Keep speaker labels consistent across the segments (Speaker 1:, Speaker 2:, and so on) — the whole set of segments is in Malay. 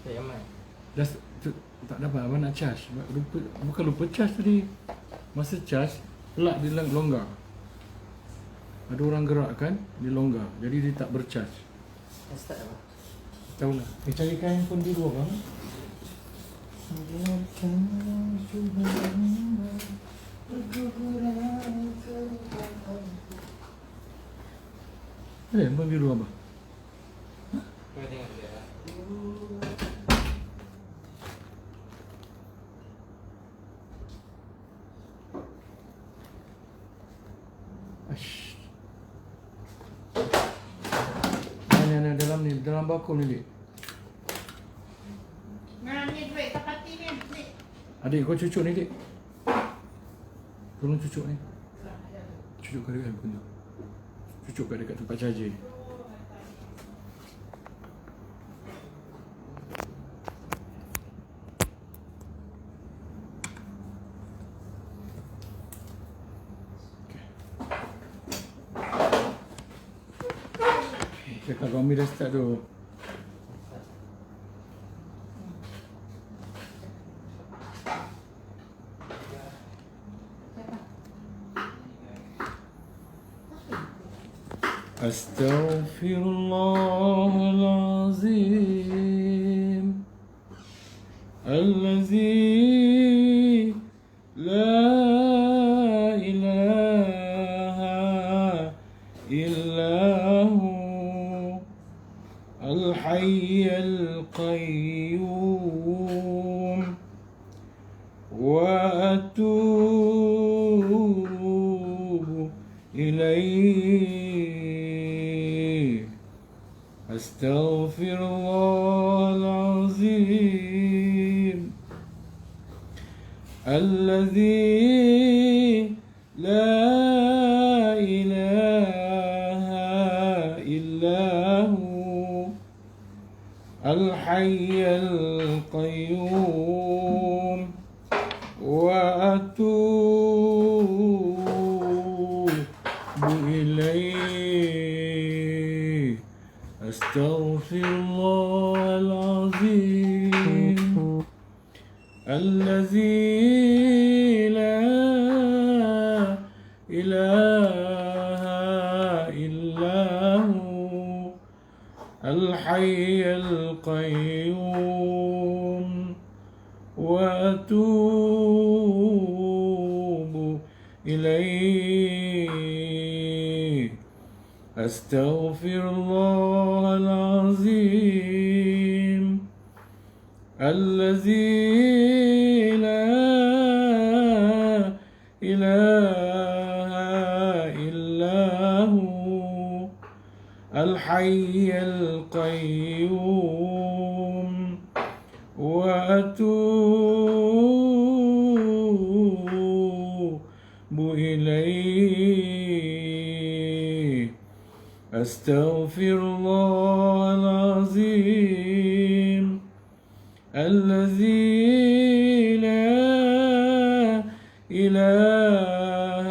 Speaker 1: Tak aman.
Speaker 2: Dah tak dapat abang nak charge. Bukan lupa charge tadi. Masa charge, plug dia longgar. Ada orang gerak kan, dia longgar. Jadi dia tak bercharge.
Speaker 1: Dah start apa?
Speaker 2: Tahu lah. Carikan handphone di luar bang. Ada handphone di luar bang.
Speaker 1: Kau tengok dia lah.
Speaker 2: Ash. Mana dalam ni, dalam bakul ni, Dik.
Speaker 3: Nah, ni duit kapati ni.
Speaker 2: Adik kau cucuk ni, Dik. Tolong cucuk ni. Cucuk kat dekat handphone tu. Cucuk kat dekat tempat charger ni. Cakap kau dah start tu. Astaghfirullahalazim Allazi la ilaha illahu الحي القيوم وأتوب إليه أستغفر الله العظيم الذي لا إله إلا هو الحي القيوم وأتوب إليه أستغفر الله العظيم الذي لا إله إلا هو الحي القيوم وأتوب إليه أستغفر الله العظيم الذي لا إله إلا هو الحي القيوم وأتوب إليه أستغفر الله العظيم الذي لا إله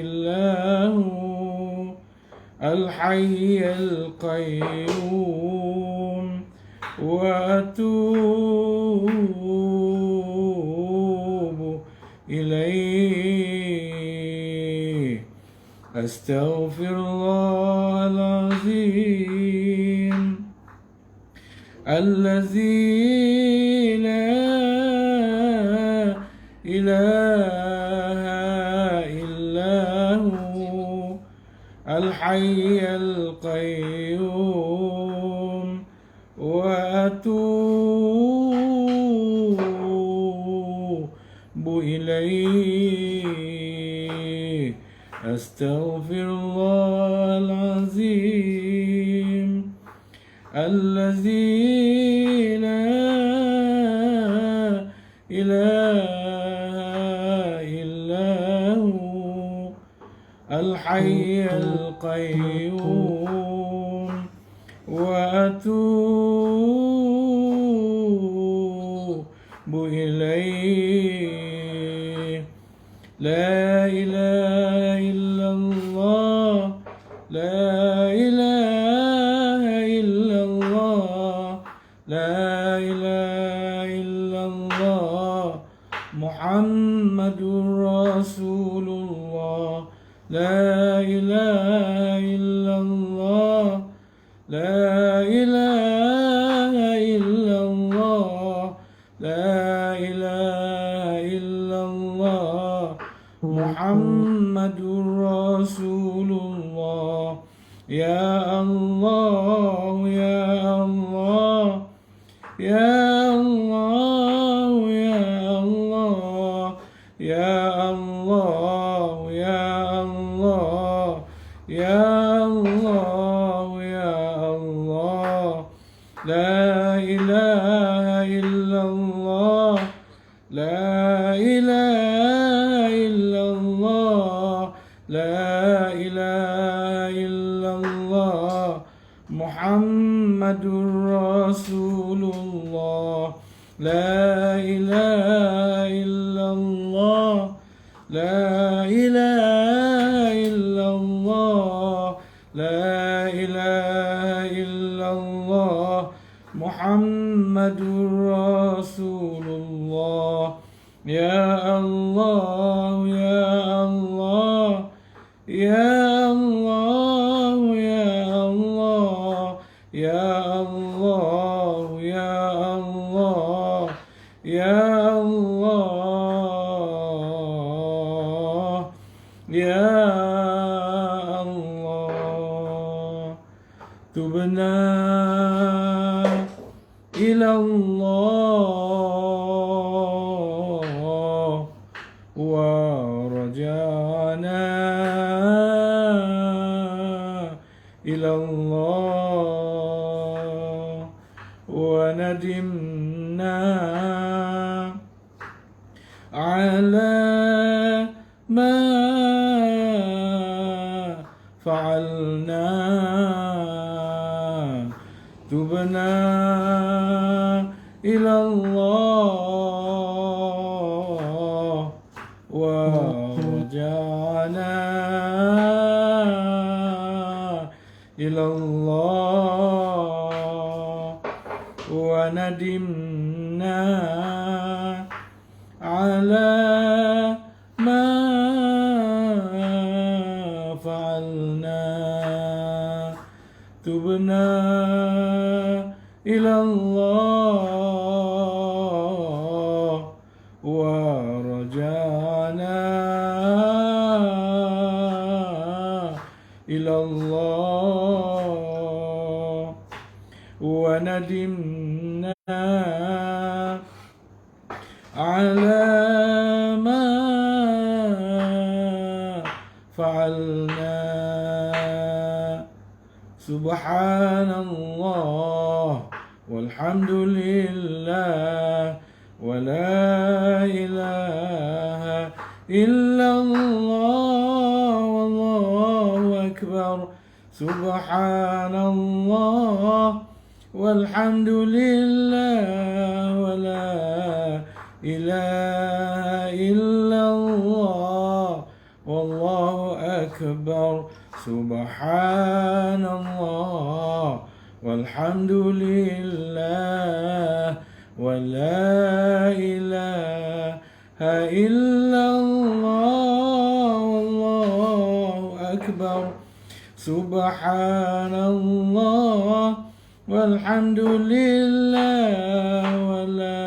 Speaker 2: إلا هو الحي القيوم وأتوب إليه أستغفر الله العظيم الذي لا إله إلا هو الحي القيوم وأتوب إليه أستغفر الله العظيم الذي لا إله إلا هو الحي القيوم وأتوب إليه لا إله إلا الله لا إله إلا الله لا إله إلا الله محمد رسول الله لا إله إلا الله لا إله إلا الله لا إله إلا الله محمد رسول الله يا الله يا الله يا الله يا الله يا الله يا الله يا الله يا الله لا إله إلا الله لا إله إلا الله لا إله إلا الله محمد رسول الله لا إله إلا الله لا إله إلا الله لا إله إلا الله محمد رسول الله يا الله يا الله يا الله يا الله يا الله يا الله يا الله يا الله تبنا إلى الله ورجعنا إلى الله وندمنا على ما فعلنا تبنا إلى الله ورجعنا إلى الله وندمنا على ما فعلنا تبنا إلى الله ورجعنا إلى الله وندمنا على ما فعلنا سبحان الله والحمد لله ولا إله إلا الله والله أكبر سبحان الله والحمد لله ولا إله إلا الله والله أكبر سبحان الله والحمد لله ولا إله إلا الله والله أكبر سبحان الله والحمد لله ولا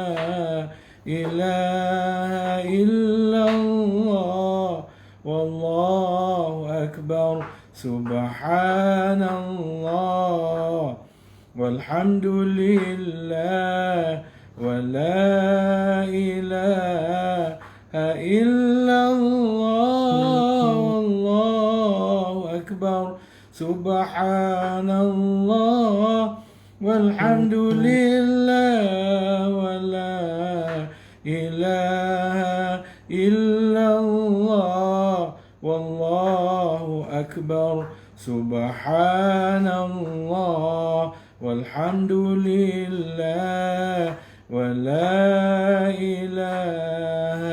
Speaker 2: إله إلا الله والله أكبر سبحان الله والحمد لله ولا إله إلا الله والله أكبر سبحان الله والحمد لله ولا إله إلا الله والله أكبر سبحان الله والحمد لله ولا إله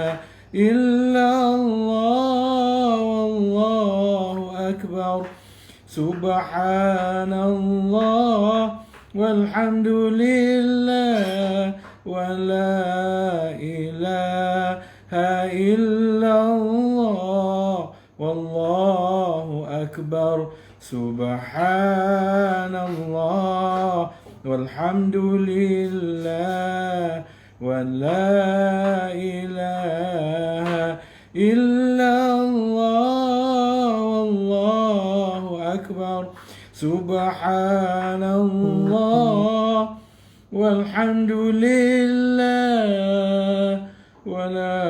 Speaker 2: إلا الله والله أكبر سبحان الله والحمد لله ولا إله إلا الله والله أكبر سبحان الله والحمد لله ولا إله إلا الله والله أكبر سبحان الله والحمد لله ولا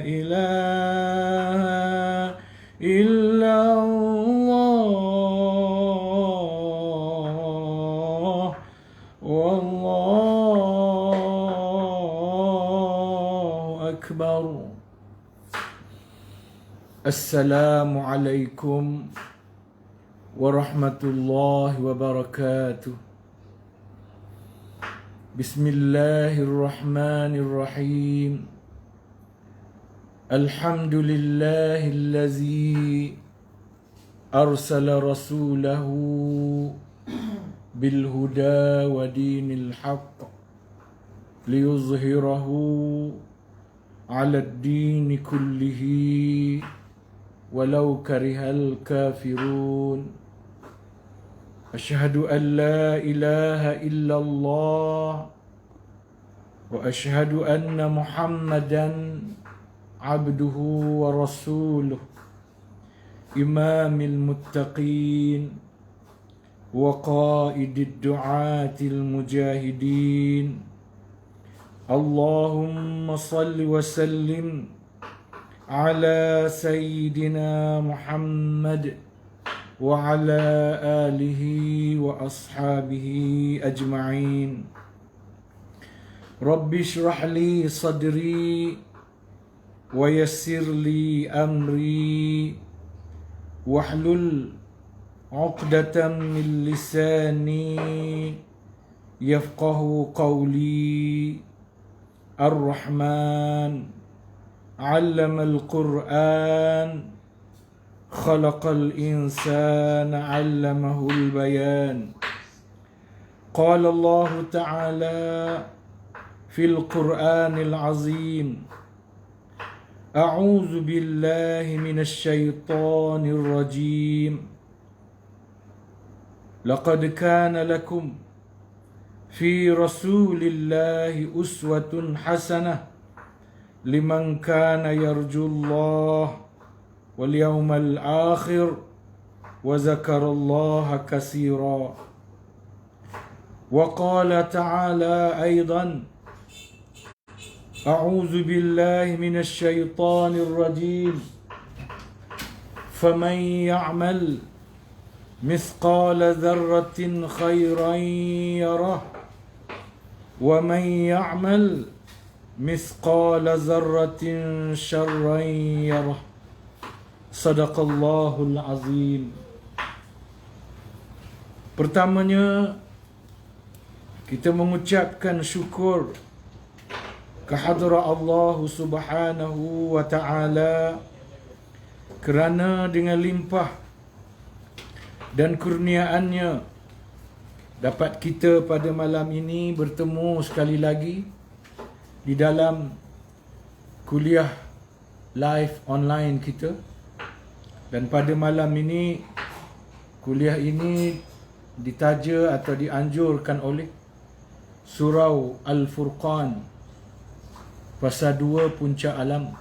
Speaker 2: إله إلا الله والله أكبر. السلام عليكم ورحمة الله وبركاته. بسم الله الرحمن الرحيم. الحمد لله الذي أرسل رسوله بالهدى ودين الحق ليظهره على الدين كله ولو كره الكافرون. أشهد أن لا إله إلا الله وأشهد أن محمدًا عبده ورسوله إمام المتقين وقائد الدعاة المجاهدين. اللهم صل وسلم على سيدنا محمد وعلى آله وأصحابه أجمعين. رب اشرح لي صدري ويسر لي أمري واحلل عقدة من لساني يفقه قولي. الرحمن علم القرآن خلق الإنسان علمه البيان. قال الله تعالى في القرآن العظيم: أعوذ بالله من الشيطان الرجيم. لقد كان لكم في رسول الله أسوة حسنة لمن كان يرجو الله واليوم الآخر وذكر الله كثيرا. وقال تعالى أيضا: أعوذ بالله من الشيطان الرجيم. فمن يعمل مثقال ذرة خيرا يره ومن يعمل مثقال ذرة شرا يره. صدق Allahul Azim. Pertamanya, kita mengucapkan syukur kehadrat Allah Subhanahu wa Ta'ala kerana dengan limpah dan kurniaannya dapat kita pada malam ini bertemu sekali lagi di dalam kuliah live online kita. Dan pada malam ini, kuliah ini ditaja atau dianjurkan oleh Surau Al-Furqan, Fasa 2 Puncak Alam.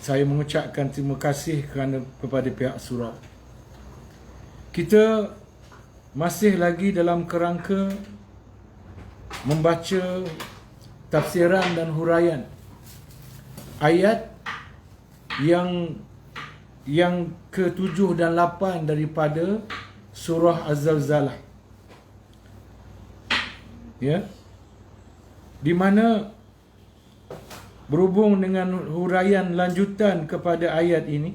Speaker 2: Saya mengucapkan terima kasih kepada pihak surau. Kita masih lagi dalam kerangka membaca tafsiran dan huraian ayat yang ke-7 dan 8 daripada surah Az-Zalzalah. Ya. Di mana berhubung dengan huraian lanjutan kepada ayat ini,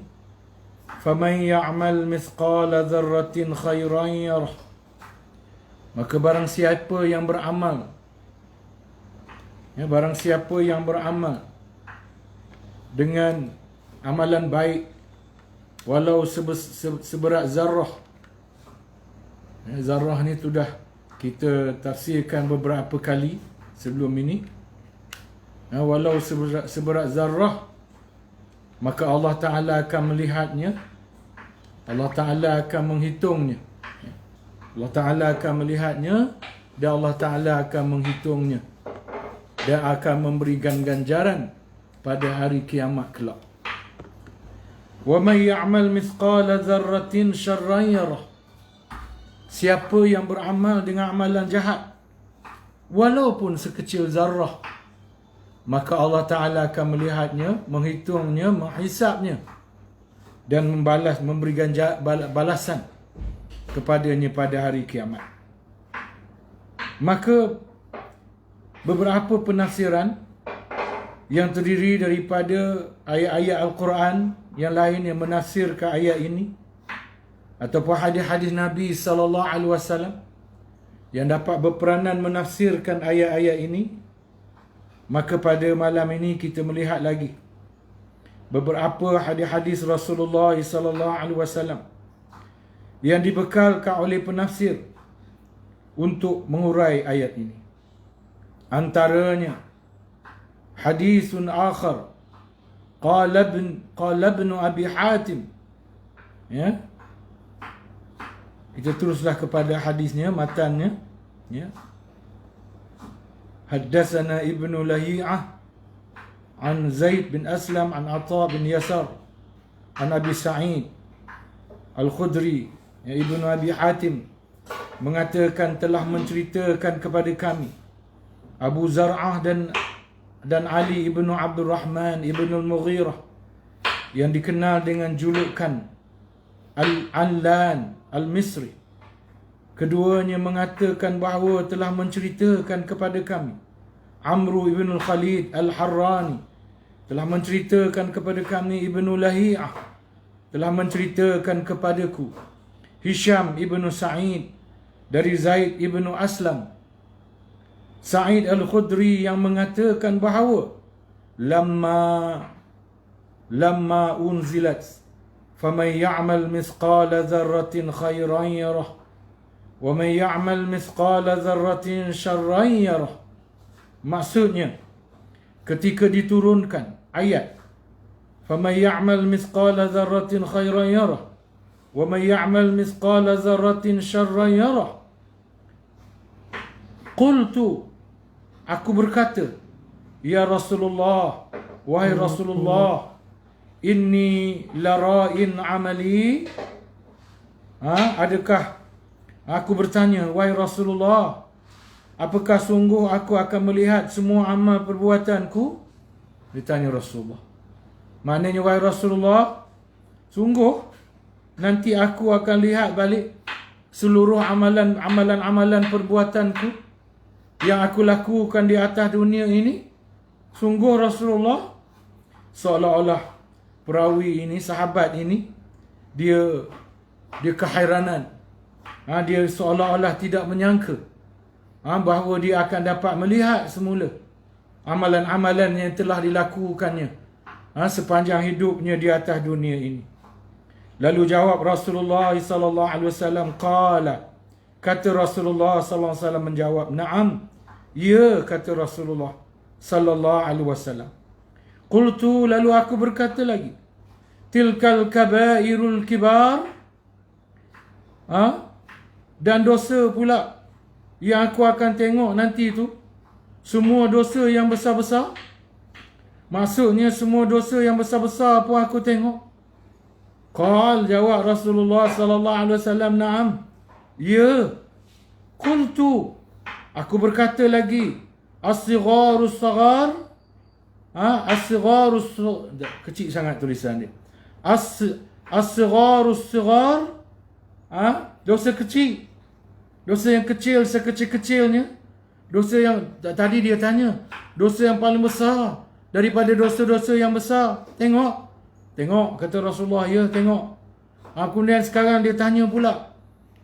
Speaker 2: faman ya'mal mithqala dzarratin khairan yarah, maka barang siapa yang beramal, barang siapa yang beramal dengan amalan baik walau seberat zarrah, Zarrah ni sudah kita tafsirkan beberapa kali sebelum ini. Walau seberat zarrah, maka Allah Ta'ala akan melihatnya, Allah Ta'ala akan menghitungnya, Allah Ta'ala akan melihatnya, dan Allah Ta'ala akan menghitungnya, dan akan memberikan ganjaran pada hari kiamat kelak. Wa may ya'mal mithqala dzarratin syarran yarah. Siapa yang beramal dengan amalan jahat walaupun sekecil zarrah, maka Allah Ta'ala akan melihatnya, menghitungnya, menghisapnya, dan memberikan balasan kepadanya pada hari kiamat. Maka beberapa penafsiran yang terdiri daripada ayat-ayat Al-Quran yang lain yang menafsirkan ayat ini, ataupun hadis-hadis Nabi SAW yang dapat berperanan menafsirkan ayat-ayat ini, maka pada malam ini kita melihat lagi beberapa hadis-hadis Rasulullah SAW yang dibekalkan oleh penafsir untuk mengurai ayat ini. Antaranya hadisun akhar qala ibn Abi Hatim, ya, kita teruslah kepada hadisnya, matannya, ya. Haddatsana Ibnu Lahi'ah an Zaid bin Aslam an Atha bin Yasar an Abi Sa'id Al-Khudri, ya, Ibnu Abi Hatim mengatakan telah menceritakan kepada kami Abu Zar'ah dan Ali ibnu Abdul Rahman ibnu Al-Mughirah yang dikenal dengan julukan Al-Anlan Al-Misri. Keduanya mengatakan bahawa telah menceritakan kepada kami Amru ibn Khalid Al-Harrani, telah menceritakan kepada kami Ibnu Lahi'ah, telah menceritakan kepadaku Hisham ibn Sa'id dari Zaid ibn Aslam, Sa'id Al-Khudri yang mengatakan bahawa lamma unzilat faman ya'mal mithqala dzarratin khairan yarah wa man ya'mal mithqala dzarratin syarran yarah. Maksudnya, ketika diturunkan ayat faman ya'mal mithqala dzarratin khairan yarah wa man ya'mal mithqala dzarratin syarran yarah, qultu, aku berkata, ya Rasulullah, wahai Rasulullah, inni lara'in amali. Adakah, aku bertanya, wahai Rasulullah, apakah sungguh aku akan melihat semua amal perbuatanku? Ditanya Rasulullah. Maknanya, wahai Rasulullah, sungguh nanti aku akan lihat balik seluruh amalan perbuatanku yang aku lakukan di atas dunia ini? Sungguh Rasulullah? Seolah-olah perawi ini, sahabat ini, dia kehairanan. Dia seolah-olah tidak menyangka bahawa dia akan dapat melihat semula amalan-amalan yang telah dilakukannya sepanjang hidupnya di atas dunia ini. Lalu jawab Rasulullah SAW, qala, kata Rasulullah SAW menjawab, na'am, ya, kata Rasulullah SAW. Qultu, lalu aku berkata lagi, tilkal kabairul kibar, dan dosa pula yang aku akan tengok nanti itu, semua dosa yang besar-besar. Maksudnya semua dosa yang besar-besar pun aku tengok. Qal, jawab Rasulullah SAW, na'am, ya. Qultu, aku berkata lagi, as-sigharus saghar, as-sigharus, kecil sangat tulisan dia, as-sigharus saghar, dosa kecil, dosa yang kecil sekecil-kecilnya, dosa yang tadi dia tanya, dosa yang paling besar daripada dosa-dosa yang besar. Tengok, kata Rasulullah, ya, tengok. Kemudian sekarang dia tanya pula,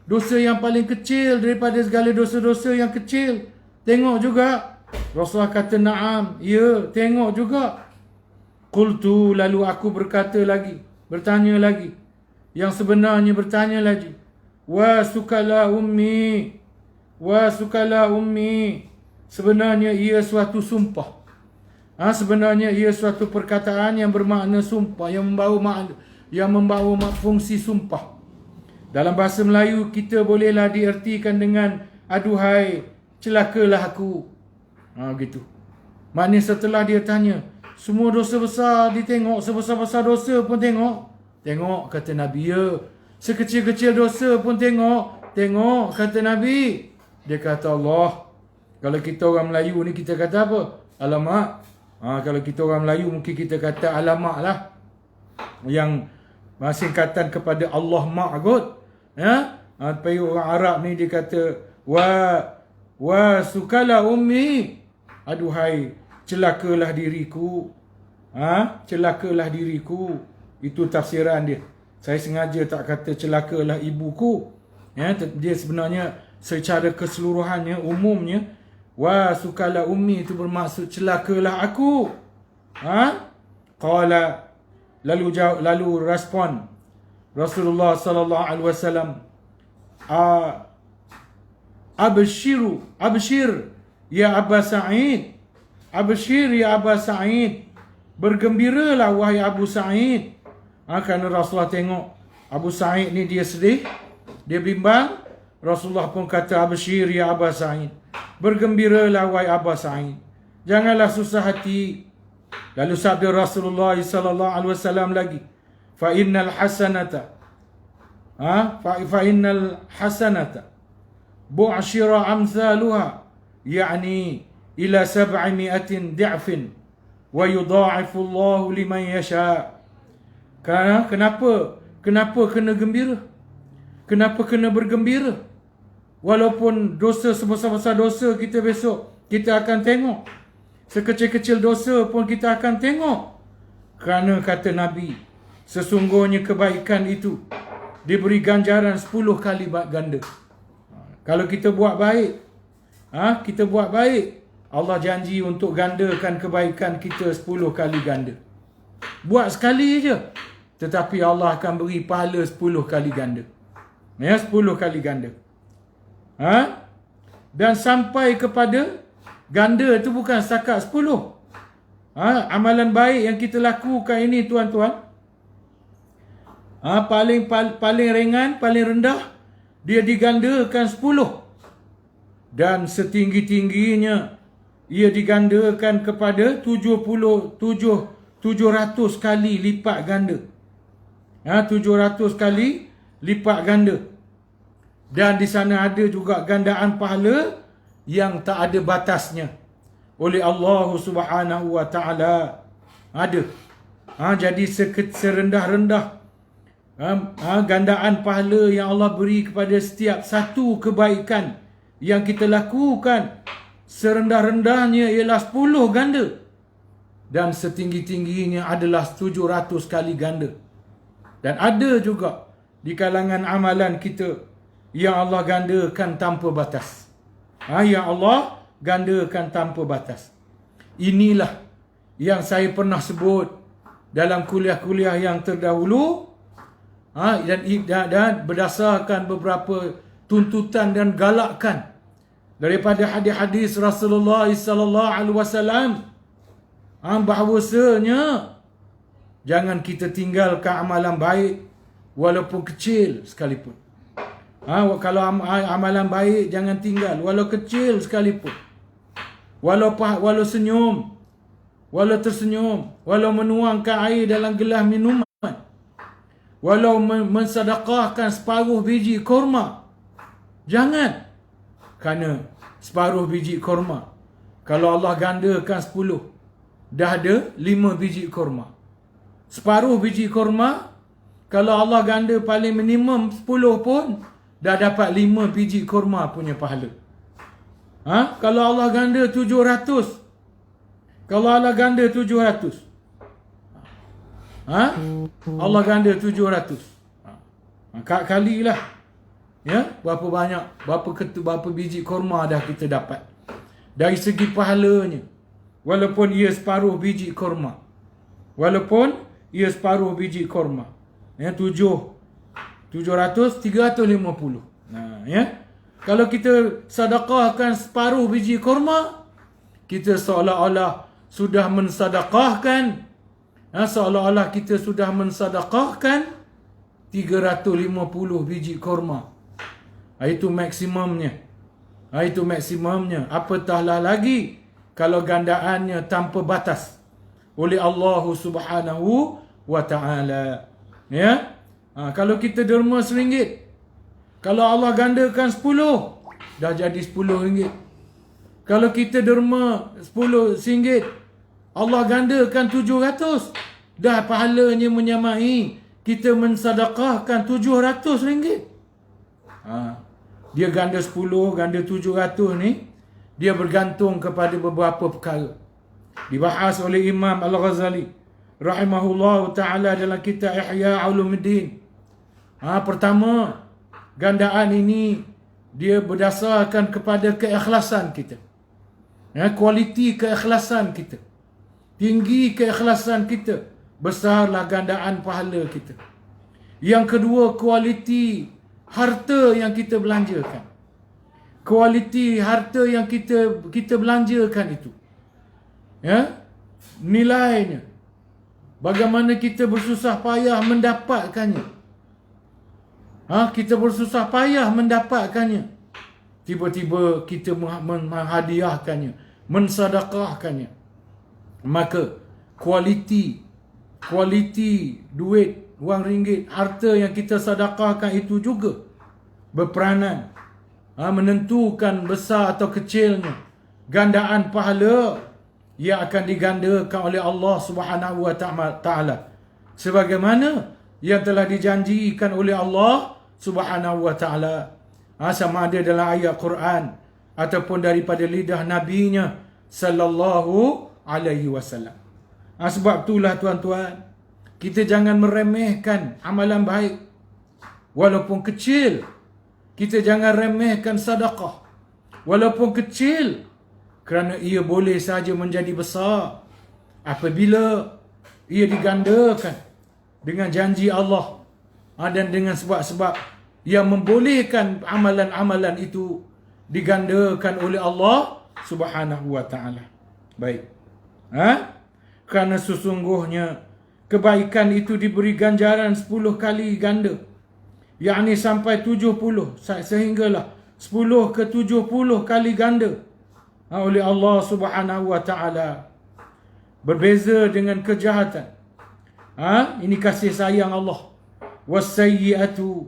Speaker 2: dosa yang paling kecil daripada segala dosa-dosa yang kecil, tengok juga. Rasulullah kata, na'am, ya, tengok juga. Qultu, lalu aku berkata lagi, bertanya lagi, yang sebenarnya bertanya lagi, Wa sukala ummi. Wa sukala ummi. Sebenarnya ia suatu sumpah. Sebenarnya ia suatu perkataan yang bermakna sumpah, yang membawa fungsi sumpah. Dalam bahasa Melayu kita bolehlah diertikan dengan aduhai, celakalah aku. Gitu. Maknanya setelah dia tanya, semua dosa besar ditengok, sebesar-besar dosa pun tengok. Tengok, kata Nabi, ya. Sekecil-kecil dosa pun tengok. Tengok, kata Nabi. Dia kata Allah. Kalau kita orang Melayu ni kita kata apa? Alamak. Kalau kita orang Melayu mungkin kita kata alamak lah. Yang singkatan kepada Allah mak kot. Tapi orang Arab ni dia kata wa sukala ummi. Aduhai, celakalah diriku. Celakalah diriku. Itu tafsiran dia. Saya sengaja tak kata celakalah ibuku. Dia sebenarnya secara keseluruhannya, umumnya, wa sukala ummi itu bermaksud celakalah aku. Qala, lalu respon Rasulullah sallallahu alaihi wasallam, abshir ya Aba Sa'id. Abshir ya Aba Sa'id. Bergembiralah wahai Abu Sa'id. Kerana Rasulullah tengok Abu Sa'id ni dia sedih, dia bimbang. Rasulullah pun kata, abshir ya Aba Sa'id. Bergembiralah wahai Aba Sa'id. Janganlah susah hati. Lalu sabda Rasulullah sallallahu alaihi wasallam lagi, fa innal hasanata bu'shira amsaluha, yani ila 700 di'fin wa yudha'ifu Allahu liman yasha. Kenapa kena gembira? Kenapa kena bergembira? Walaupun dosa sebesar-besar dosa kita besok kita akan tengok. Sekecil-kecil dosa pun kita akan tengok. Kerana kata Nabi, sesungguhnya kebaikan itu diberi ganjaran 10 kali ganda. Kalau kita buat baik, Allah janji untuk gandakan kebaikan kita 10 kali ganda. Buat sekali je, tetapi Allah akan beri pahala 10 kali ganda. 10 kali ganda. Dan sampai kepada ganda itu bukan setakat 10. Amalan baik yang kita lakukan ini tuan-tuan, paling ringan, paling rendah, dia digandakan 10. Dan setinggi-tingginya ia digandakan kepada 700 kali lipat ganda. 700 kali lipat ganda. Dan di sana ada juga gandaan pahala yang tak ada batasnya oleh Allah Subhanahu wa taala. Ada. Jadi serendah-rendah gandaan pahala yang Allah beri kepada setiap satu kebaikan yang kita lakukan, serendah-rendahnya ialah 10 ganda. Dan setinggi-tingginya adalah 700 kali ganda. Dan ada juga di kalangan amalan kita yang Allah gandakan tanpa batas. Yang Allah gandakan tanpa batas. Inilah yang saya pernah sebut dalam kuliah-kuliah yang terdahulu. Dan berdasarkan beberapa tuntutan dan galakan daripada hadis-hadis Rasulullah sallallahu alaihi wasallam, bahawasanya jangan kita tinggalkan amalan baik walaupun kecil sekalipun. Kalau amalan baik jangan tinggal walau kecil sekalipun. Walau senyum, walau tersenyum, walau menuangkan air dalam gelas minuman, walau mensedekahkan separuh biji kurma. Jangan. Kerana separuh biji kurma, kalau Allah gandakan 10, dah ada 5 biji kurma. Separuh biji kurma, kalau Allah ganda paling minimum 10 pun, dah dapat 5 biji kurma punya pahala. Kalau Allah ganda 700, kalau Allah ganda 700, Allah ganda 700, kalilah, berapa banyak, berapa biji kurma dah kita dapat. Dari segi pahalanya, walaupun ia separuh biji kurma, walaupun ia separuh biji kurma, 7 700, 350. Nah, ya. Kalau kita sedekahkan separuh biji kurma, kita seolah-olah sudah mensedekahkan, seolah-olah kita sudah mensedekahkan 350 biji kurma. Itu maksimumnya. Itu maksimumnya. Apatahlah lagi kalau gandaannya tanpa batas oleh Allah Subhanahu wa ta'ala. Ya. Kalau kita derma RM1, kalau Allah gandakan 10, dah jadi RM10. Kalau kita derma RM10, Allah gandakan 700, dah pahalanya menyamai kita mensedekahkan RM700. Dia ganda 10, ganda 700 ni, dia bergantung kepada beberapa perkara. Dibahas oleh Imam Al-Ghazali rahimahullah ta'ala dalam kitab Ihya Ulumuddin. Pertama, gandaan ini dia berdasarkan kepada keikhlasan kita. Kualiti keikhlasan kita. Tinggi keikhlasan kita, besarlah gandaan pahala kita. Yang kedua, kualiti harta yang kita belanjakan. Kualiti harta yang kita belanjakan itu. Nilainya. Bagaimana kita bersusah payah mendapatkannya. Kita bersusah payah mendapatkannya. Tiba-tiba kita menghadiahkannya, mensedekahkannya. Maka kualiti duit, wang ringgit, harta yang kita sedekahkan itu juga berperanan menentukan besar atau kecilnya gandaan pahala yang akan digandakan oleh Allah Subhanahu wa ta'ala, sebagaimana yang telah dijanjikan oleh Allah Subhanahu wa ta'ala, sama ada dalam ayat Quran ataupun daripada lidah nabinya sallallahu alaihi wasallam. Sebab itulah tuan-tuan, kita jangan meremehkan amalan baik walaupun kecil. Kita jangan remehkan sedekah walaupun kecil, kerana ia boleh saja menjadi besar apabila ia digandakan dengan janji Allah dan dengan sebab-sebab yang membolehkan amalan-amalan itu digandakan oleh Allah Subhanahu wa ta'ala. Baik. Kerana sesungguhnya kebaikan itu diberi ganjaran 10 kali ganda, yakni sampai 70, sehinggalah 10 ke 70 kali ganda oleh Allah Subhanahu wa ta'ala. Berbeza dengan kejahatan. Ini kasih sayang Allah. Wasayyi'atu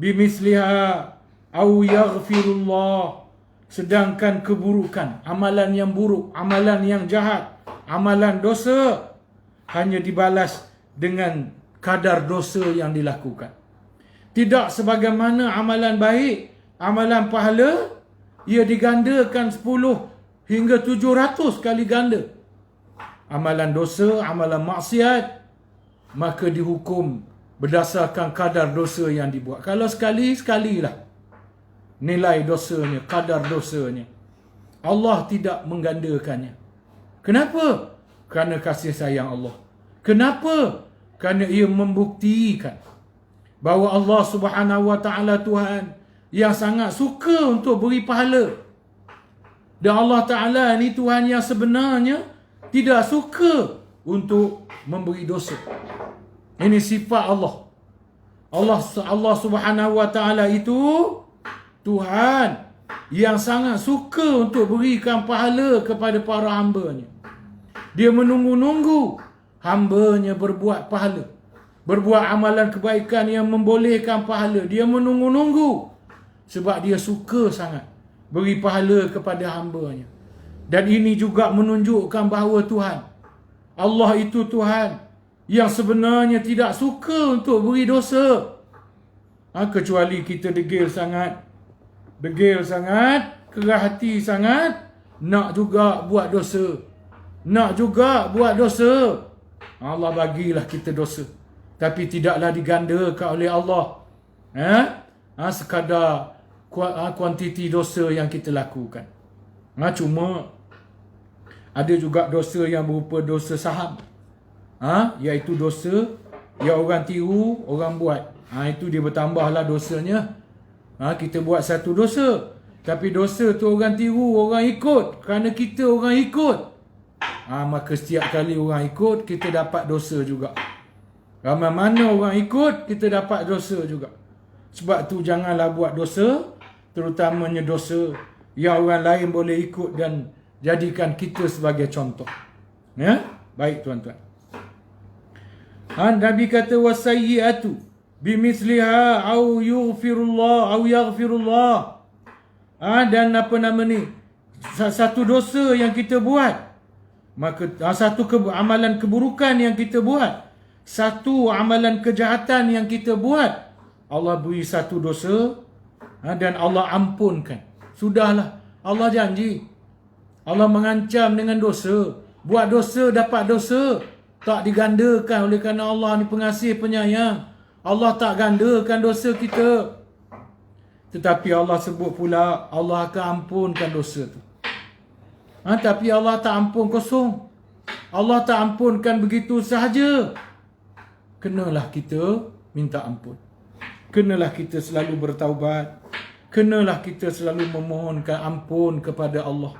Speaker 2: bimisliha au yaghfirullah. Sedangkan keburukan, amalan yang buruk, amalan yang jahat, amalan dosa, hanya dibalas dengan kadar dosa yang dilakukan. Tidak sebagaimana amalan baik, amalan pahala, ia digandakan 10 hingga 700 kali ganda. Amalan dosa, amalan maksiat, maka dihukum berdasarkan kadar dosa yang dibuat. Kalau sekali-sekalilah nilai dosanya, kadar dosanya. Allah tidak menggandakannya. Kenapa? Kerana kasih sayang Allah. Kenapa? Kerana ia membuktikan bahawa Allah Subhanahu wa ta'ala Tuhan yang sangat suka untuk beri pahala. Dan Allah Ta'ala ni Tuhan yang sebenarnya tidak suka untuk memberi dosa. Ini sifat Allah. Allah Subhanahu wa ta'ala itu Tuhan yang sangat suka untuk berikan pahala kepada para hamba-Nya. Dia menunggu-nunggu hamba-Nya berbuat pahala, berbuat amalan kebaikan yang membolehkan pahala. Dia menunggu-nunggu sebab dia suka sangat beri pahala kepada hamba-Nya. Dan ini juga menunjukkan bahawa Tuhan, Allah itu Tuhan yang sebenarnya tidak suka untuk beri dosa. Kecuali kita degil sangat, kerah hati sangat, nak juga buat dosa, Allah bagilah kita dosa, tapi tidaklah digandakan oleh Allah sekadar kuantiti dosa yang kita lakukan. Cuma ada juga dosa yang berupa dosa saham, iaitu dosa yang orang tiru, orang buat. Itu dia bertambahlah dosanya. Kita buat satu dosa, tapi dosa tu orang tiru, orang ikut. Kerana kita orang ikut, maka setiap kali orang ikut, kita dapat dosa juga. Ramai mana orang ikut, kita dapat dosa juga. Sebab tu janganlah buat dosa, terutamanya dosa yang orang lain boleh ikut dan jadikan kita sebagai contoh. Ya, baik tuan-tuan. Nabi kata wasayyi'atu bimithliha au yughfirullah au yaghfirullah. Dan apa nama ni? Satu dosa yang kita buat, maka satu amalan keburukan yang kita buat, satu amalan kejahatan yang kita buat, Allah beri satu dosa dan Allah ampunkan. Sudahlah, Allah janji. Allah mengancam dengan dosa. Buat dosa dapat dosa, tak digandakan oleh kerana Allah ni pengasih penyayang. Allah tak gandakan dosa kita. Tetapi Allah sebut pula Allah akan ampunkan dosa tu. Tapi Allah tak ampun kosong. Allah tak ampunkan begitu sahaja. Kenalah kita minta ampun. Kenalah kita selalu bertaubat. Kenalah kita selalu memohonkan ampun kepada Allah.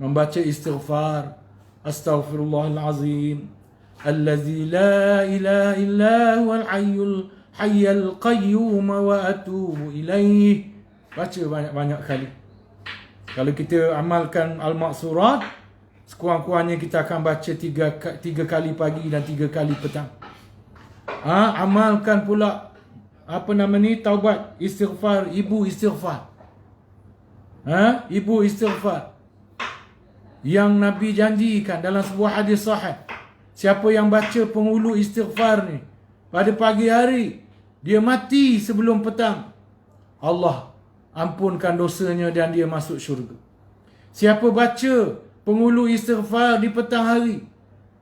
Speaker 2: Membaca istighfar. Astaghfirullahalazim. Allazi la ilaha illa huwal hayyul qayyum wa atubu ilaih. Baca banyak-banyak kali. Kalau kita amalkan al-maqsurat, sekurang-kurangnya kita akan baca tiga kali pagi dan 3 kali petang. Amalkan pula taubat, istighfar, ibu istighfar. Ibu istighfar. Yang Nabi janjikan dalam sebuah hadis sahih. Siapa yang baca penghulu istighfar ni pada pagi hari, dia mati sebelum petang, Allah ampunkan dosanya dan dia masuk syurga. Siapa baca penghulu istighfar di petang hari,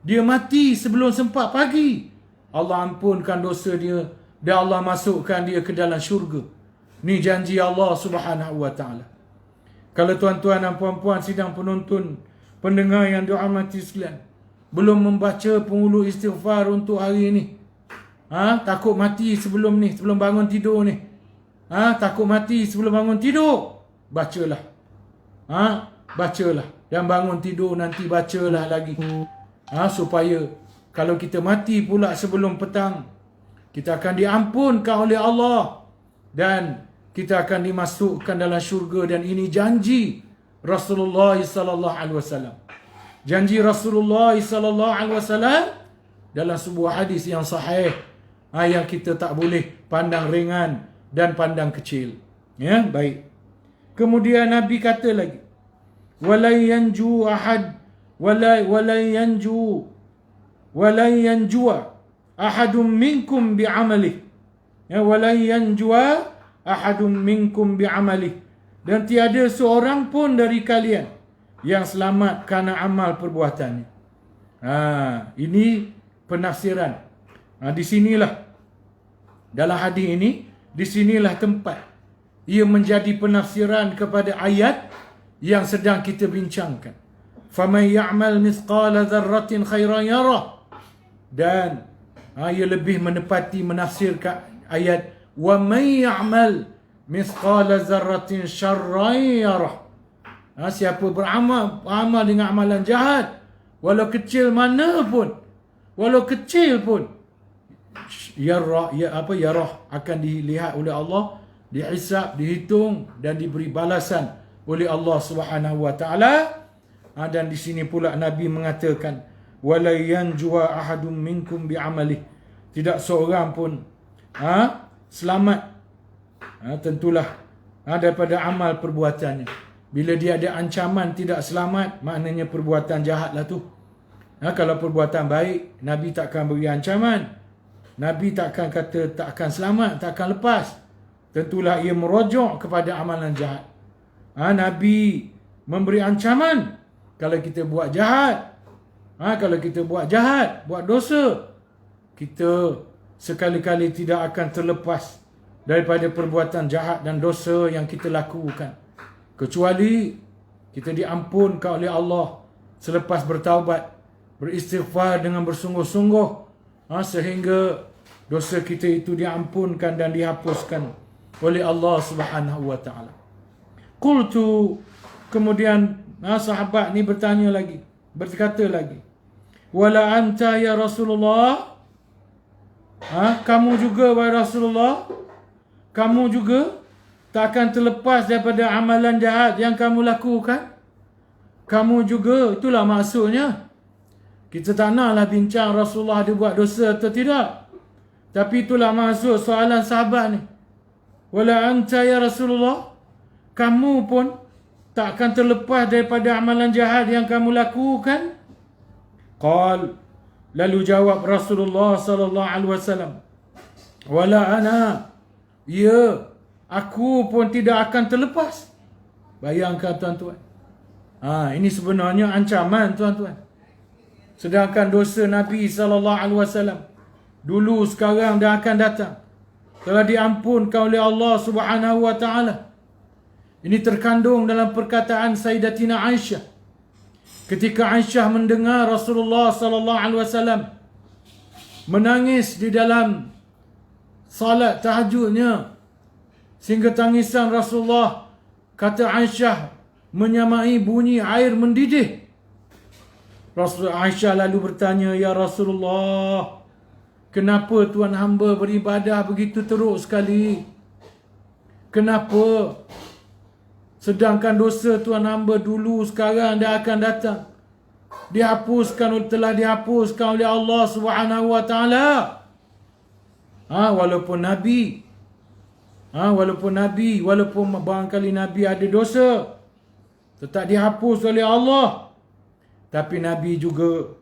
Speaker 2: dia mati sebelum sempat pagi, Allah ampunkan dosa dia dan Allah masukkan dia ke dalam syurga. Ni janji Allah Subhanahu wa taala. Kalau tuan-tuan dan puan-puan sidang penonton, pendengar yang dirahmati sekalian, belum membaca penghulu istighfar untuk hari ini, takut mati sebelum bangun tidur ni, takut mati sebelum bangun tidur, bacalah. Bacalah. Dan bangun tidur nanti bacalah lagi. Supaya kalau kita mati pula sebelum petang, kita akan diampunkan oleh Allah dan kita akan dimasukkan dalam syurga. Dan ini janji Rasulullah sallallahu alaihi wasallam. Janji Rasulullah sallallahu alaihi wasallam dalam sebuah hadis yang sahih, yang kita tak boleh pandang ringan dan pandang kecil. Ya, baik. Kemudian Nabi kata lagi, wala yanju ahad wala yanju ahadun minkum bi'amalihi. Ya, wala yanju ahadun minkum bi'amalihi. Dan tiada seorang pun dari kalian yang selamat kerana amal perbuatannya. Ini penafsiran. Di sinilah, dalam hadis ini, di sinilah tempat ia menjadi penafsiran kepada ayat yang sedang kita bincangkan. Faman ya'mal mithqala dzarratin khairan yarah. Dan ia lebih menepati menafsirkan ayat wa man ya'mal mithqala dzarratin syarran yarah. Siapa beramal dengan amalan jahat, walau kecil mana pun, yarah akan dilihat oleh Allah, dihisab, dihitung dan diberi balasan oleh Allah Subhanahu wa taala. Dan di sini pula Nabi mengatakan wala yanjua ahadum minkum bi'amalihi. Tidak seorang pun selamat tentulah daripada amal perbuatannya. Bila dia ada ancaman tidak selamat, maknanya perbuatan jahatlah tu. Kalau perbuatan baik, Nabi takkan beri ancaman. Nabi takkan kata tak akan selamat, tak akan lepas. Tentulah ia merujuk kepada amalan jahat. Nabi memberi ancaman kalau kita buat jahat. Kalau kita buat jahat, buat dosa, kita sekali-kali tidak akan terlepas daripada perbuatan jahat dan dosa yang kita lakukan. Kecuali kita diampunkan oleh Allah selepas bertaubat, beristighfar dengan bersungguh-sungguh, sehingga dosa kita itu diampunkan dan dihapuskan oleh Allah Subhanahu wa taala. Qultu, kemudian sahabat ni bertanya lagi, berkata lagi, wala anta ya Rasulullah, kamu juga wahai Rasulullah, kamu juga tak akan terlepas daripada amalan jahat yang kamu lakukan? Kamu juga, itulah maksudnya. Kita tak naklah bincang Rasulullah dia buat dosa atau tidak, tapi itulah maksud soalan sahabat ni. Wala anta ya Rasulullah, kamu pun tak akan terlepas daripada amalan jahat yang kamu lakukan? Qal, lalu jawab Rasulullah sallallahu alaihi wasallam, wala ana, ya, aku pun tidak akan terlepas. Bayangkan tuan-tuan. Ini sebenarnya ancaman tuan-tuan. Sedangkan dosa Nabi sallallahu alaihi wasallam dulu, sekarang dan akan datang telah diampunkan oleh Allah Subhanahu wa taala. Ini terkandung dalam perkataan Sayyidatina Aisyah. Ketika Aisyah mendengar Rasulullah sallallahu alaihi wasallam menangis di dalam salat tahajudnya, sehingga tangisan Rasulullah, kata Aisyah, menyamai bunyi air mendidih. Aisyah lalu bertanya, ya Rasulullah, kenapa tuan hamba beribadah begitu teruk sekali? Kenapa? Sedangkan dosa tuan hamba dulu, sekarang dan akan datang telah dihapuskan oleh Allah Subhanahu wa taala. Walaupun barangkali Nabi ada dosa, tetap dihapus oleh Allah. Tapi Nabi juga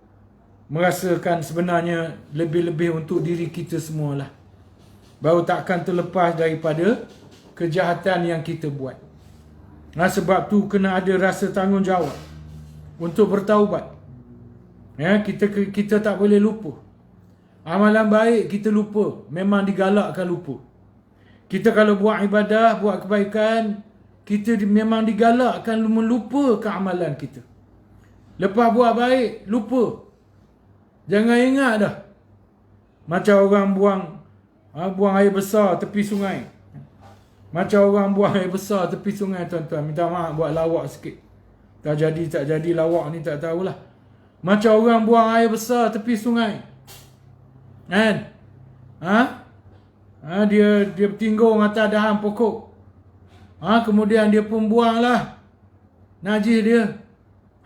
Speaker 2: merasakan sebenarnya lebih-lebih untuk diri kita semualah, bahawa takkan terlepas daripada kejahatan yang kita buat. Sebab tu kena ada rasa tanggungjawab untuk bertaubat. Kita tak boleh lupa. Amalan baik kita lupa, memang digalakkan lupa. Kita kalau buat ibadah, buat kebaikan, kita memang digalakkan melupakan amalan kita. Lepas buat baik, lupa. Jangan ingat dah. Macam orang buang air besar tepi sungai. Macam orang buang air besar tepi sungai, tuan-tuan. Minta maaf buat lawak sikit. Tak jadi lawak ni tak tahulah. Macam orang buang air besar tepi sungai. Kan? Dia tinggung atas dahan pokok. Kemudian dia pun buanglah najis dia.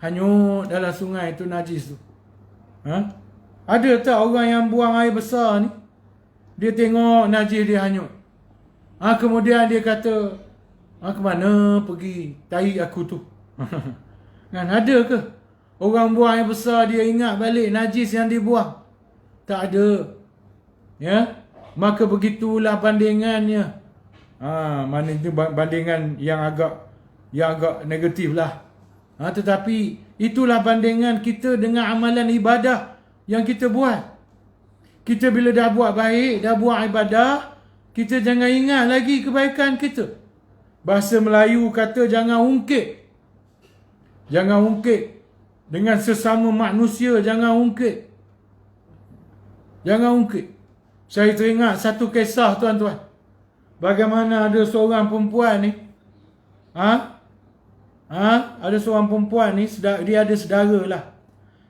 Speaker 2: Hanyut dalam sungai tu najis tu. Ada tak orang yang buang air besar ni, dia tengok najis dia hanyut. Kemudian dia kata, ke mana pergi tahi aku tu? Kan, ada ke? Orang buang air besar, dia ingat balik najis yang dia buang? Tak ada. Ya? Maka begitulah bandingannya. Mana itu bandingan yang agak negatif lah. Tetapi itulah bandingan kita dengan amalan ibadah yang kita buat. Kita bila dah buat baik, dah buat ibadah, kita jangan ingat lagi kebaikan kita. Bahasa Melayu kata jangan ungkit. Jangan ungkit. Dengan sesama manusia, jangan ungkit. Jangan ungkit. Saya teringat satu kisah, tuan-tuan. Bagaimana ada seorang perempuan ni. Ada seorang perempuan ni, dia ada saudara lah.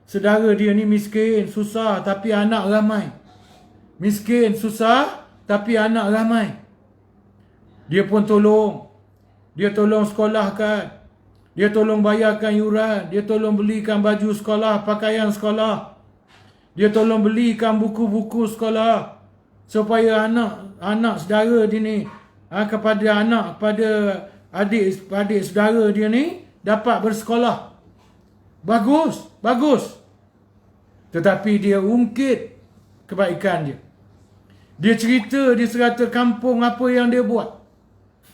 Speaker 2: Saudara dia ni miskin, susah, tapi anak ramai. Miskin, susah, tapi anak ramai. Dia pun tolong. Dia tolong sekolahkan. Dia tolong bayarkan yuran. Dia tolong belikan baju sekolah, pakaian sekolah. Dia tolong belikan buku-buku sekolah. Supaya anak saudara dia ni, kepada adik saudara dia ni dapat bersekolah. Bagus. Tetapi dia ungkit kebaikan dia. Dia cerita di serata kampung apa yang dia buat.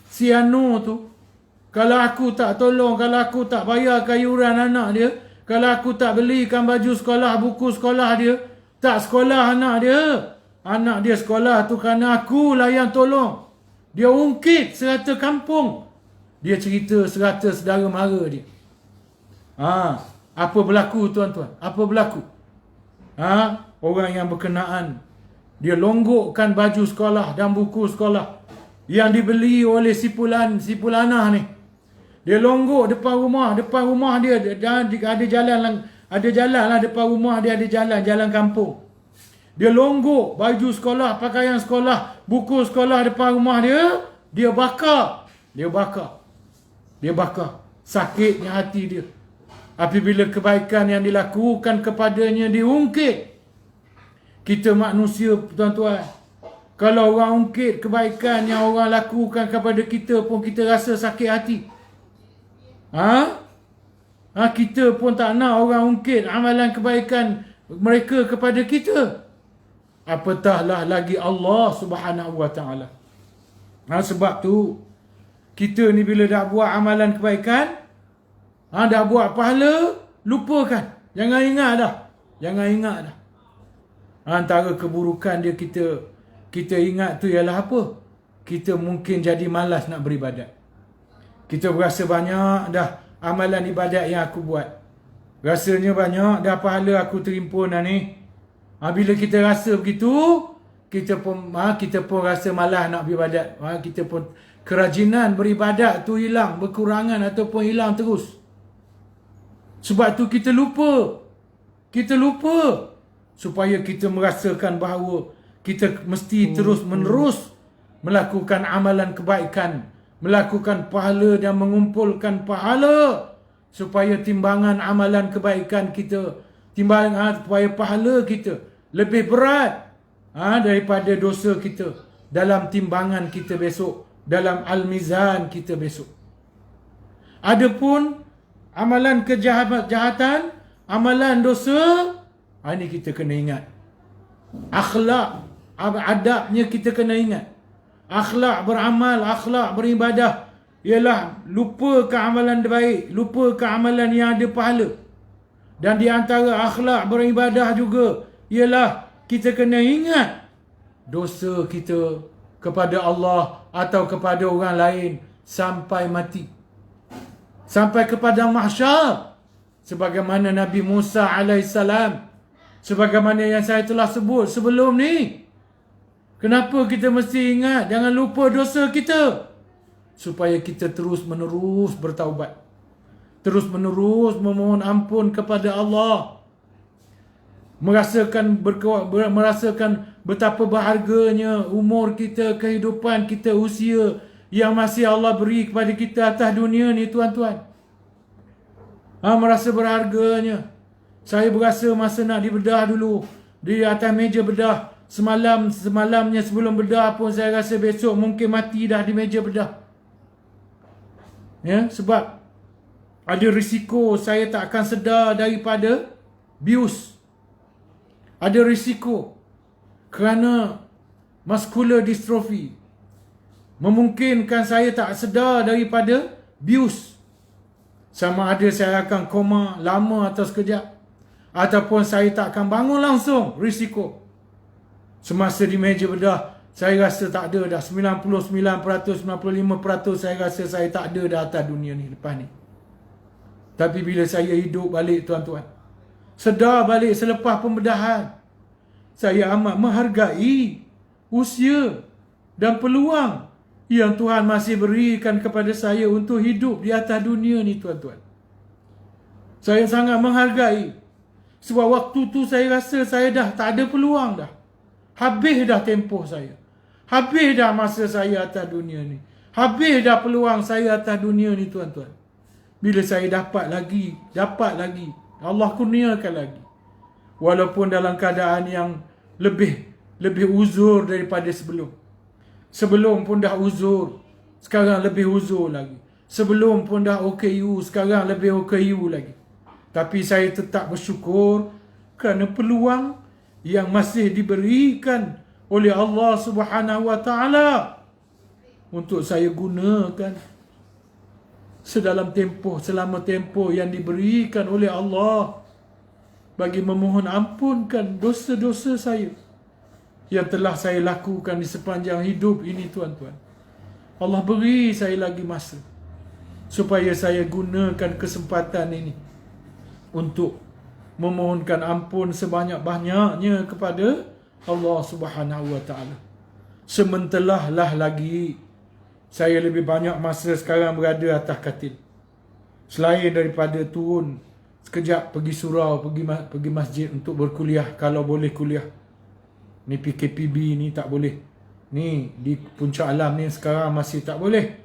Speaker 2: Si Anu tu, kalau aku tak tolong, kalau aku tak bayarkan yuran anak dia, kalau aku tak belikan baju sekolah, buku sekolah dia, tak sekolah anak dia. Anak dia sekolah tu kerana akulah yang tolong. Dia ungkit serata kampung. Dia cerita serata saudara mara dia. Apa berlaku, tuan-tuan? Apa berlaku? Orang yang berkenaan Dia longgokkan baju sekolah dan buku sekolah yang dibeli oleh si Pulanah ni. Dia longgok depan rumah dia ada jalan lah depan rumah dia, ada jalan kampung. Dia longgok baju sekolah, pakaian sekolah, buku sekolah depan rumah dia bakar. Sakitnya hati dia apabila kebaikan yang dilakukan kepadanya diungkit. Kita manusia, tuan-tuan, kalau orang ungkit kebaikan yang orang lakukan kepada kita pun kita rasa sakit hati. Kita pun tak nak orang ungkit amalan kebaikan mereka kepada kita. Apatahlah lagi Allah Subhanahu wa taala. Sebab tu kita ni bila dah buat amalan kebaikan, dah buat pahala, lupakan. Jangan ingat dah. Antara keburukan dia kita ingat tu ialah apa? Kita mungkin jadi malas nak beribadat. Kita berasa banyak dah amalan ibadat yang aku buat. Rasanya banyak dah pahala aku terimpun dah ni. Bila kita rasa begitu, kita pun rasa malas nak beribadat. Kita pun kerajinan beribadat tu hilang, berkurangan ataupun hilang terus. Sebab tu kita lupa. Supaya kita merasakan bahawa kita mesti terus-menerus melakukan amalan kebaikan, melakukan pahala dan mengumpulkan pahala, supaya timbangan amalan kebaikan kita, supaya pahala kita lebih berat daripada dosa kita dalam timbangan kita besok, dalam al-mizan kita besok. Adapun amalan kejahatan, amalan dosa, ini kita kena ingat. Akhlak, adabnya kita kena ingat. Akhlak beramal, akhlak beribadah ialah lupakan amalan baik, lupakan amalan yang ada pahala. Dan di antara akhlak beribadah juga ialah kita kena ingat dosa kita kepada Allah atau kepada orang lain sampai mati, sampai kepada mahsyar. Sebagaimana Nabi Musa alaihissalam, sebagaimana yang saya telah sebut sebelum ni. Kenapa kita mesti ingat? Jangan lupa dosa kita, supaya kita terus-menerus bertaubat, terus-menerus memohon ampun kepada Allah, merasakan betapa berharganya umur kita, kehidupan kita, usia yang masih Allah beri kepada kita atas dunia ni, tuan-tuan. Merasa berharganya. Saya berasa masa nak dibedah dulu, di atas meja bedah, semalamnya sebelum bedah pun saya rasa besok mungkin mati dah di meja bedah. Sebab ada risiko saya tak akan sedar daripada bius. Ada risiko kerana muscular dystrophy memungkinkan saya tak sedar daripada bius. Sama ada saya akan koma lama atau sekejap, ataupun saya tak akan bangun langsung, risiko. Semasa di meja bedah, saya rasa tak ada dah. 99%, 95% saya rasa saya tak ada dah atas dunia ni lepas ni. Tapi bila saya hidup balik, tuan-tuan, sedar balik selepas pembedahan, saya amat menghargai usia dan peluang yang Tuhan masih berikan kepada saya untuk hidup di atas dunia ni, tuan-tuan. Saya sangat menghargai. Sebab waktu tu saya rasa saya dah tak ada peluang dah. Habis dah tempoh saya. Habis dah masa saya atas dunia ni. Habis dah peluang saya atas dunia ni, tuan-tuan. Bila saya dapat lagi. Allah kurniakan lagi. Walaupun dalam keadaan yang lebih uzur daripada sebelum. Sebelum pun dah uzur, sekarang lebih uzur lagi. Sebelum pun dah OKU, sekarang lebih OKU lagi. Tapi saya tetap bersyukur kerana peluang yang masih diberikan oleh Allah Subhanahu wa taala untuk saya gunakan selama tempoh yang diberikan oleh Allah bagi memohon ampunkan dosa-dosa saya yang telah saya lakukan di sepanjang hidup ini, tuan-tuan. Allah beri saya lagi masa supaya saya gunakan kesempatan ini untuk memohonkan ampun sebanyak-banyaknya kepada Allah Subhanahu Wa Ta'ala. Sementara lagi saya lebih banyak masa sekarang berada atas katil. Selain daripada turun sekejap pergi surau, pergi masjid untuk berkuliah kalau boleh kuliah. Ni PKPB ni tak boleh. Ni di Puncak Alam ni sekarang masih tak boleh.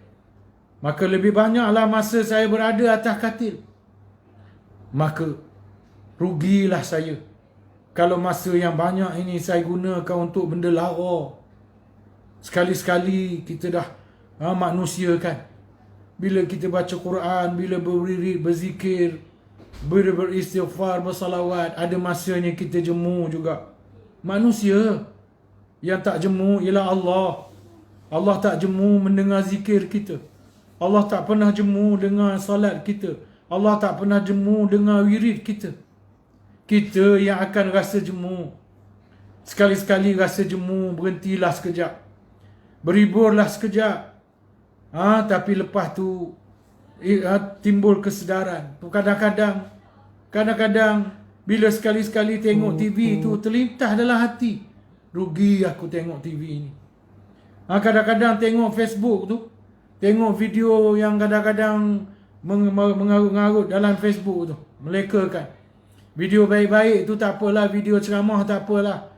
Speaker 2: Maka lebih banyaklah masa saya berada atas katil. Maka rugilah saya kalau masa yang banyak ini saya gunakan untuk benda lara. Sekali-sekali kita dah manusia kan. Bila kita baca Quran, bila berdiri, berzikir, bila beristighfar, bersalawat, ada masanya kita jemu juga. Manusia yang tak jemu ialah Allah. Allah tak jemu mendengar zikir kita. Allah tak pernah jemu dengar salat kita. Allah tak pernah jemu dengar wirid kita. Kita yang akan rasa jemu. Sekali-sekali rasa jemu, berhentilah sekejap. Beriburlah sekejap. Tapi lepas tu timbul kesedaran. Kadang-kadang bila sekali-sekali tengok TV tu terlintas dalam hati, rugi aku tengok TV ni. Kadang-kadang tengok Facebook tu, tengok video yang kadang-kadang mengarut-ngarut dalam Facebook tu, melekakan. Video baik-baik tu tak apalah, video ceramah tak apalah.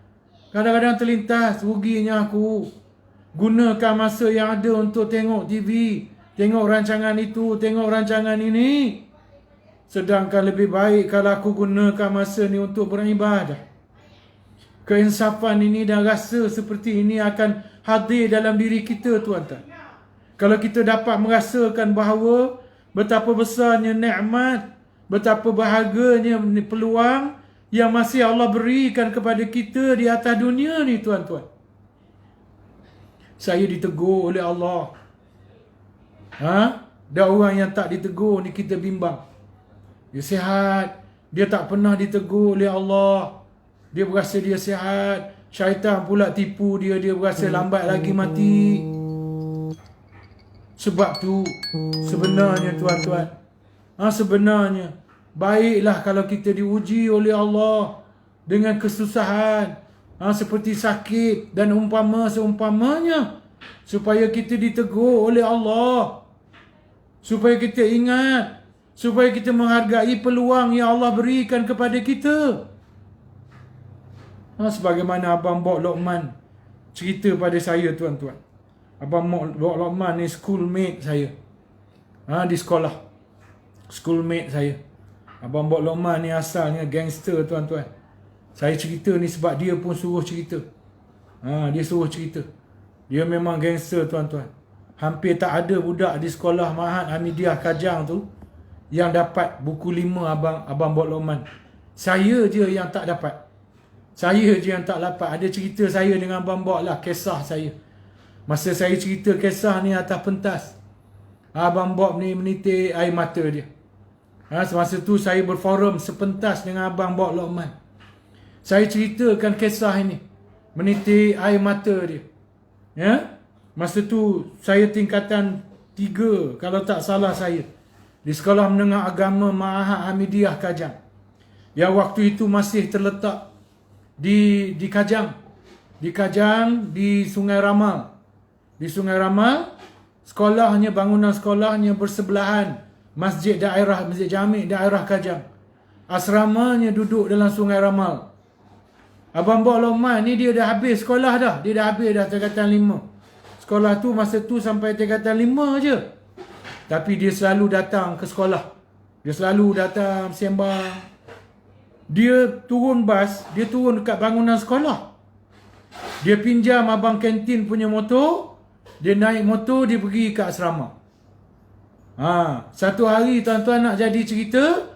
Speaker 2: Kadang-kadang terlintas, ruginya aku. Gunakan masa yang ada untuk tengok TV, tengok rancangan itu, tengok rancangan ini. Sedangkan lebih baik kalau aku gunakan masa ni untuk beribadah. Keinsafan ini dan rasa seperti ini akan hadir dalam diri kita, tuan-tuan. Kalau kita dapat merasakan bahawa betapa besarnya nikmat, betapa berharganya peluang yang masih Allah berikan kepada kita di atas dunia ni, tuan-tuan. Saya ditegur oleh Allah. Dan orang yang tak ditegur ni kita bimbang. Dia sihat, dia tak pernah ditegur oleh Allah. Dia berasa dia sihat, syaitan pula tipu dia, dia berasa lambat lagi mati. Sebab tu sebenarnya, tuan-tuan, sebenarnya baiklah kalau kita diuji oleh Allah dengan kesusahan, seperti sakit dan seumpamanya, supaya kita ditegur oleh Allah, supaya kita ingat, supaya kita menghargai peluang yang Allah berikan kepada kita. Sebagaimana Abang Bok Lokman cerita pada saya, tuan-tuan. Abang Bok Lokman ni schoolmate saya, di sekolah, schoolmate saya. Abang Bok Lokman ni asalnya gangster, tuan-tuan. Saya cerita ni sebab dia pun suruh cerita. Dia suruh cerita. Dia memang gangster, tuan-tuan. Hampir tak ada budak di sekolah Mahat Hamidiah Kajang tu yang dapat buku 5 Abang Bok Lokman. Saya je yang tak dapat. Saya je yang tak dapat. Ada cerita saya dengan Abang Bok lah, kisah saya. Masa saya cerita kisah ni atas pentas, Abang Bok ni menitik air mata dia. Semasa tu saya berforum sepentas dengan Abang Bok Lokman. Saya ceritakan kisah ini, menitik air mata dia. Masa tu saya tingkatan 3 kalau tak salah saya, di Sekolah Menengah Agama Mahat Hamidiah Kajang, yang waktu itu masih terletak di Kajang. Di Kajang, di Sungai Ramal. Di Sungai Ramal, sekolahnya, bangunan sekolahnya bersebelahan masjid Jami' daerah Kajang. Asramanya duduk dalam Sungai Ramal. Abang Bok Lokman ni dia dah habis sekolah dah. Dia dah habis dah tingkatan 5. Sekolah tu masa tu sampai tingkatan 5 je. Tapi dia selalu datang ke sekolah. Dia selalu datang sembang. Dia turun bas, dia turun dekat bangunan sekolah. Dia pinjam abang kantin punya motor. Dia naik motor, dia pergi ke asrama. Satu hari, tuan-tuan, nak jadi cerita,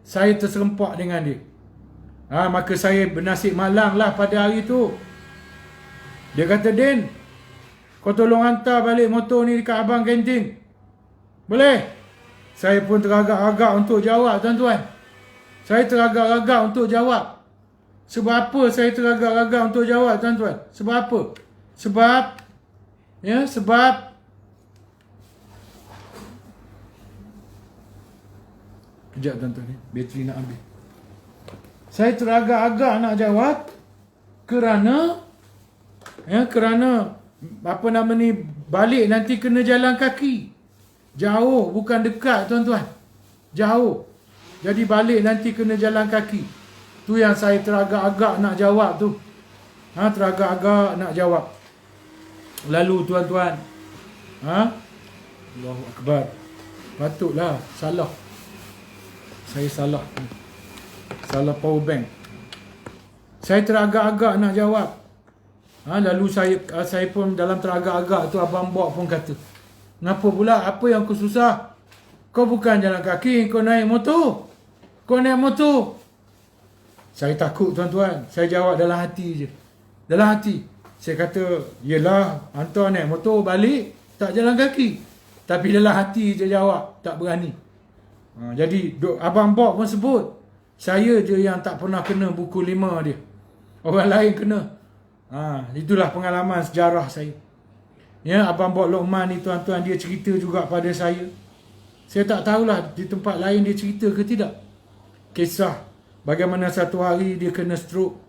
Speaker 2: saya terserempak dengan dia. Maka saya bernasib malang lah pada hari tu. Dia kata, "Den, kau tolong hantar balik motor ni dekat abang kantin. Boleh?" Saya pun teragak-agak untuk jawab, tuan-tuan. Saya teragak-agak untuk jawab. Sebab apa saya teragak-agak untuk jawab, tuan-tuan? Sebab apa? Sebab kejap, tuan-tuan, bateri nak habis. Saya teragak-agak nak jawab Kerana apa nama ni, balik nanti kena jalan kaki. Jauh, bukan dekat tuan-tuan. Jauh. Jadi balik nanti kena jalan kaki. Tu yang saya teragak-agak nak jawab tu. Teragak-agak nak jawab. Lalu tuan-tuan, Allahu Akbar. Patutlah salah. Saya salah. Salah power bank. Saya teragak-agak nak jawab. Lalu saya pun dalam teragak-agak tu abang Bob pun kata, "Kenapa pula? Apa yang kau susah? Kau bukan jalan kaki, kau naik motor. Kau naik motor." Saya takut tuan-tuan. Saya jawab dalam hati je. Dalam hati. Saya kata, "Yelah, hantar naik motor balik, tak jalan kaki." Tapi dalam hati je jawab, tak berani. Jadi abang Bob pun sebut, saya je yang tak pernah kena buku 5 dia. Orang lain kena. Itulah pengalaman sejarah saya. Ya, abang Bob Lokman ni tuan-tuan, dia cerita juga pada saya. Saya tak tahulah di tempat lain dia cerita ke tidak. Kisah bagaimana satu hari dia kena stroke.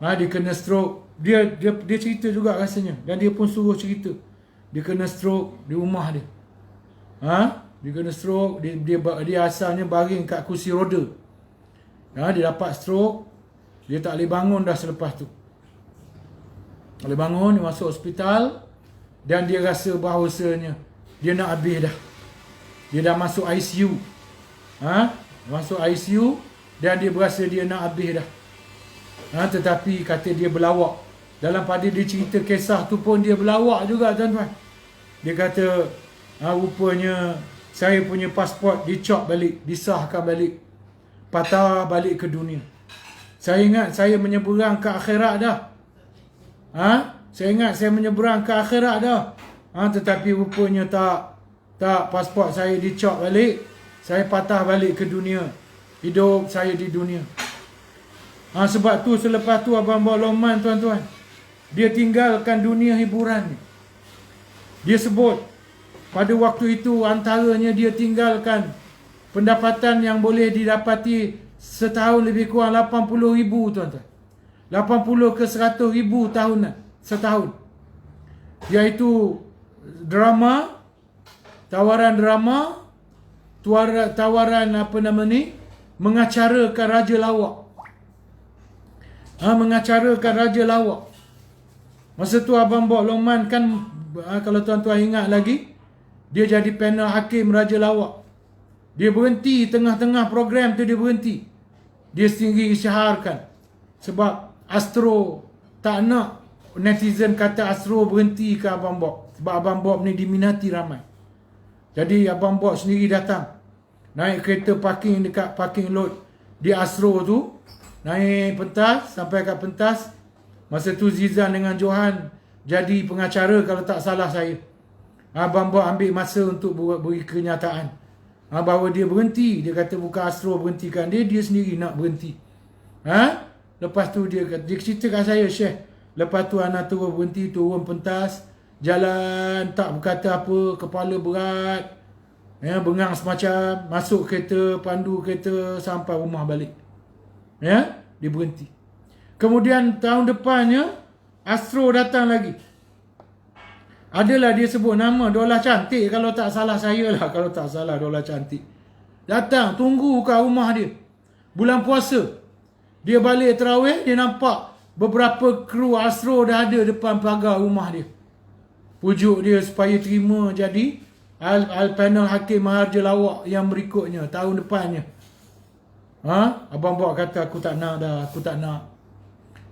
Speaker 2: Dia kena stroke. Dia cerita juga rasanya. Dan dia pun suruh cerita. Dia kena stroke di rumah dia. Dia kena stroke. Dia asalnya baring kat kursi roda. Dia dapat stroke. Dia tak boleh bangun dah selepas tu. Tak boleh bangun, dia masuk hospital. Dan dia rasa bahawasanya dia nak habis dah. Dia dah masuk ICU. Masuk ICU. Dan dia berasa dia nak habis dah. Tetapi kata dia berlawak. Dalam pada dia cerita kisah tu pun dia berlawak juga tuan-tuan. Dia kata, rupanya saya punya pasport dicop balik, disahkan balik. Patah balik ke dunia. Saya ingat saya menyeberang ke akhirat dah. Saya ingat saya menyeberang ke akhirat dah. Tetapi rupanya tak, pasport saya dicop balik. Saya patah balik ke dunia. Hidup saya di dunia. Sebab tu selepas tu abang Bob Lokman tuan-tuan, dia tinggalkan dunia hiburan. Dia sebut pada waktu itu antaranya dia tinggalkan pendapatan yang boleh didapati setahun lebih kurang 80,000 tuan-tuan. 80 ke 100,000 tahunan setahun. Iaitu drama, tawaran drama, tawaran apa nama ni, mengacarakan raja lawak. Mengacarakan raja lawak. Masa tu abang Bob Lokman kan, kalau tuan-tuan ingat lagi, dia jadi panel hakim raja lawak. Dia berhenti tengah-tengah program tu, dia berhenti. Dia sendiri isyaharkan. Sebab Astro tak nak netizen kata Astro berhenti ke abang Bob. Sebab abang Bob ni diminati ramai. Jadi abang Bob sendiri datang. Naik kereta parking dekat parking lot di Astro tu. Naik pentas, sampai kat pentas. Masa tu Zizan dengan Johan jadi pengacara kalau tak salah saya. Abang Bob ambil masa untuk beri kenyataan. Bahawa dia berhenti. Dia kata bukan Astro berhentikan dia, dia sendiri nak berhenti. Lepas tu dia cerita kat saya, Syekh. Lepas tu anak turun berhenti, turun pentas. Jalan tak berkata apa, kepala berat. Bengang semacam. Masuk kereta, pandu kereta sampai rumah balik. Dia berhenti. Kemudian tahun depannya Astro datang lagi. Adalah dia sebut nama Dola Cantik, kalau tak salah saya lah, kalau tak salah Dola Cantik. Datang tunggu kat rumah dia. Bulan puasa. Dia balik terawih, dia nampak beberapa kru Astro dah ada depan pagar rumah dia. Pujuk dia supaya terima jadi panel hakim Maharja Lawak yang berikutnya, tahun depannya. Abang Bob kata aku tak nak dah, aku tak nak.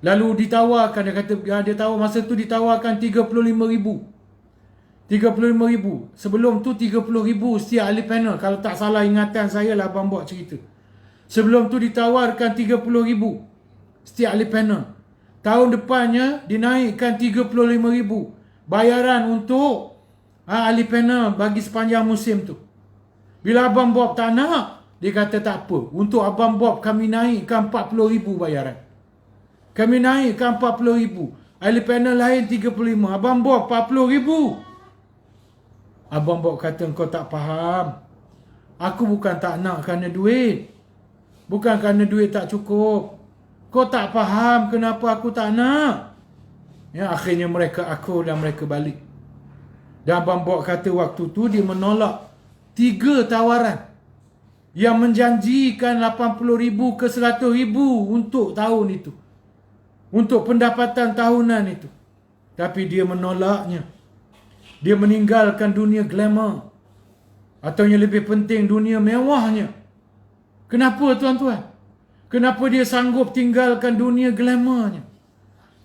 Speaker 2: Lalu ditawarkan, dia kata dia tahu masa tu ditawarkan 35,000. 35,000. Sebelum tu 30,000 setiap ahli panel. Kalau tak salah ingatan saya lah abang Bob cerita. Sebelum tu ditawarkan 30,000 setiap ahli panel. Tahun depannya dinaikkan 35,000 bayaran untuk ahli panel bagi sepanjang musim tu. Bila abang Bob tak nak, dia kata tak apa. Untuk abang Bob kami naikkan 40,000 bayaran. Kami naikkan 40,000. Ahli panel lain 35. Abang Bob 40,000. Abang Bob kata kau tak faham. Aku bukan tak nak kerana duit. Bukan kerana duit tak cukup. Kau tak faham kenapa aku tak nak. Ya, akhirnya mereka akur dan mereka balik. Dan Abang Bok kata waktu tu dia menolak 3 tawaran yang menjanjikan 80,000 ke 100,000 untuk tahun itu. Untuk pendapatan tahunan itu. Tapi dia menolaknya. Dia meninggalkan dunia glamour. Atau yang lebih penting dunia mewahnya. Kenapa tuan-tuan? Kenapa dia sanggup tinggalkan dunia glamournya?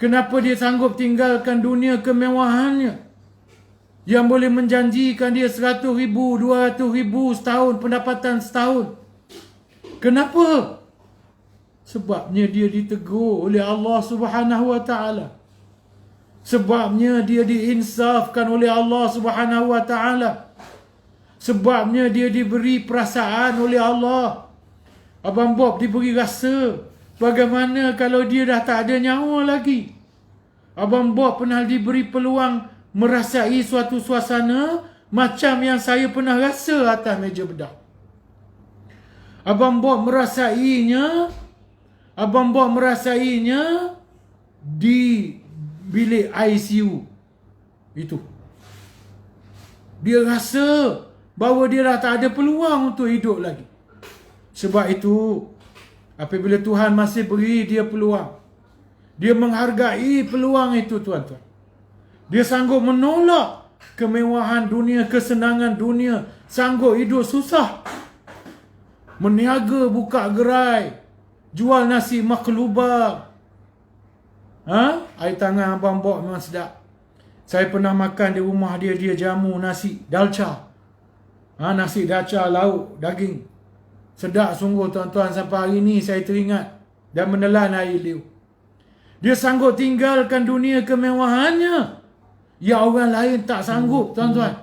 Speaker 2: Kenapa dia sanggup tinggalkan dunia kemewahannya? Yang boleh menjanjikan dia 100,000, 200,000 setahun, pendapatan setahun. Kenapa? Sebabnya dia ditegur oleh Allah Subhanahu Wa Taala. Sebabnya dia diinsafkan oleh Allah Subhanahu Wa Taala. Sebabnya dia diberi perasaan oleh Allah. Abang Bob diberi rasa. Bagaimana kalau dia dah tak ada nyawa lagi? Abang Bob pernah diberi peluang merasai suatu suasana macam yang saya pernah rasa atas meja bedah. Abang Bob merasainya di bilik ICU. Itu. Dia rasa bahawa dia dah tak ada peluang untuk hidup lagi. Sebab itu, apabila Tuhan masih beri dia peluang, dia menghargai peluang itu tuan-tuan. Dia sanggup menolak kemewahan dunia, kesenangan dunia. Sanggup hidup susah. Meniaga buka gerai. Jual nasi maklubah. Air tangan Abang Bok memang sedap. Saya pernah makan di rumah dia. Dia jamu nasi dalca. Nasi dalca, lauk, daging. Sedap sungguh tuan-tuan. Sampai hari ini saya teringat. Dan menelan air liu. Dia sanggup tinggalkan dunia kemewahannya. Ya, orang lain tak sanggup tuan-tuan.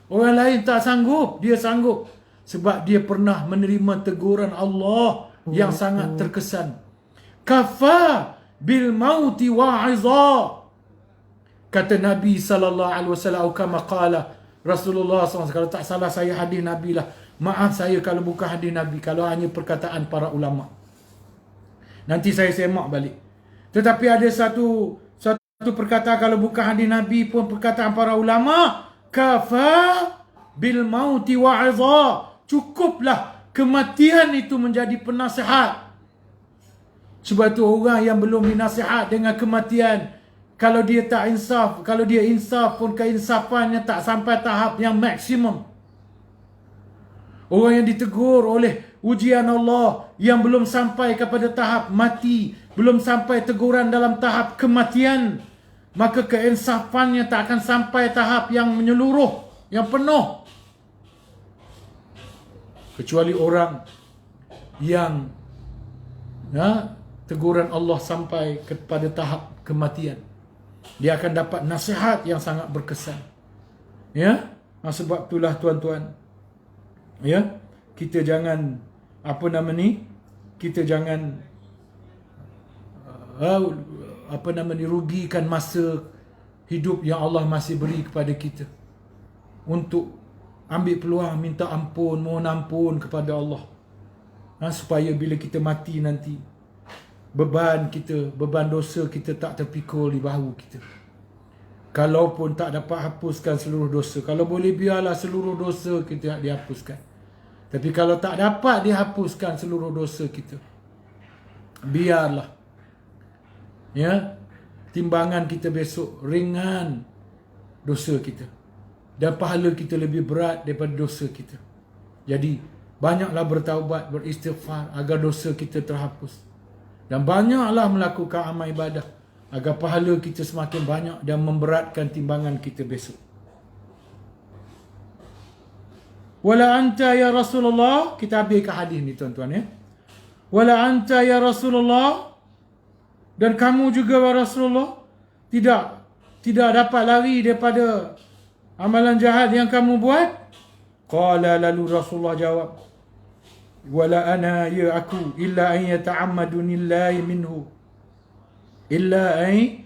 Speaker 2: Orang lain tak sanggup. Dia sanggup. Sebab dia pernah menerima teguran Allah yang sangat terkesan. Kafa bil mauti wa'iza. Kata Nabi SAW. Kama qala Rasulullah SAW. Kalau tak salah saya hadis Nabi lah. Maaf saya kalau bukan hadis Nabi. Kalau hanya perkataan para ulama. Nanti saya semak balik. Tetapi ada satu perkataan, kalau bukan hadis Nabi pun perkataan para ulama, kafa bil mauti wa'iza. Cukuplah kematian itu menjadi penasihat. Sebab tu orang yang belum dinasihat dengan kematian, kalau dia tak insaf, kalau dia insaf pun keinsafannya tak sampai tahap yang maksimum. Orang yang ditegur oleh ujian Allah yang belum sampai kepada tahap mati, belum sampai teguran dalam tahap kematian, maka keinsafannya tak akan sampai tahap yang menyeluruh, yang penuh. Kecuali orang yang teguran Allah sampai kepada tahap kematian. Dia akan dapat nasihat yang sangat berkesan. Ya, sebab itulah tuan-tuan, ya, kita jangan kita jangan rugikan masa hidup yang Allah masih beri kepada kita untuk ambil peluang minta ampun, mohon ampun kepada Allah, supaya bila kita mati nanti beban dosa kita tak terpikul di bahu kita. Kalaupun tak dapat hapuskan seluruh dosa, kalau boleh biarlah seluruh dosa kita dihapuskan. Tapi kalau tak dapat dihapuskan seluruh dosa kita, biarlah, ya, timbangan kita besok ringan dosa kita dan pahala kita lebih berat daripada dosa kita. Jadi banyaklah bertaubat, beristighfar agar dosa kita terhapus, dan banyaklah melakukan amal ibadah agar pahala kita semakin banyak dan memberatkan timbangan kita besok. Wala anta ya Rasulullah, kita habiskan hadis ni tuan-tuan, ya. Wala anta ya Rasulullah, dan kamu juga ya Rasulullah tidak dapat lari daripada amalan jahat yang kamu buat. Qala, lalu Rasulullah jawab, wala ana, ya aku, illa an yata'ammadunillahi minhu, illa an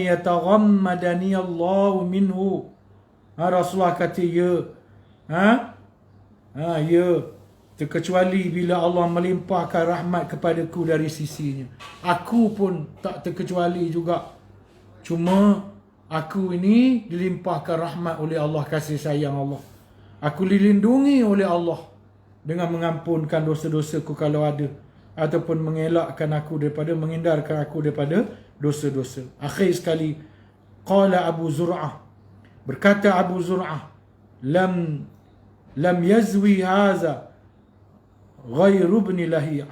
Speaker 2: yataghammadani Allah minhu. Rasulullah kata, ya, terkecuali bila Allah melimpahkan rahmat kepadaku dari sisinya. Aku pun tak terkecuali juga. Cuma aku ini dilimpahkan rahmat oleh Allah, kasih sayang Allah. Aku dilindungi oleh Allah dengan mengampunkan dosa-dosaku kalau ada, ataupun mengelakkan aku daripada, menghindarkan aku daripada dosa-dosa. Akhir sekali, qala Abu Zur'ah, berkata Abu Zur'ah, lam yazwi haza ghairu ibn Lahiyah,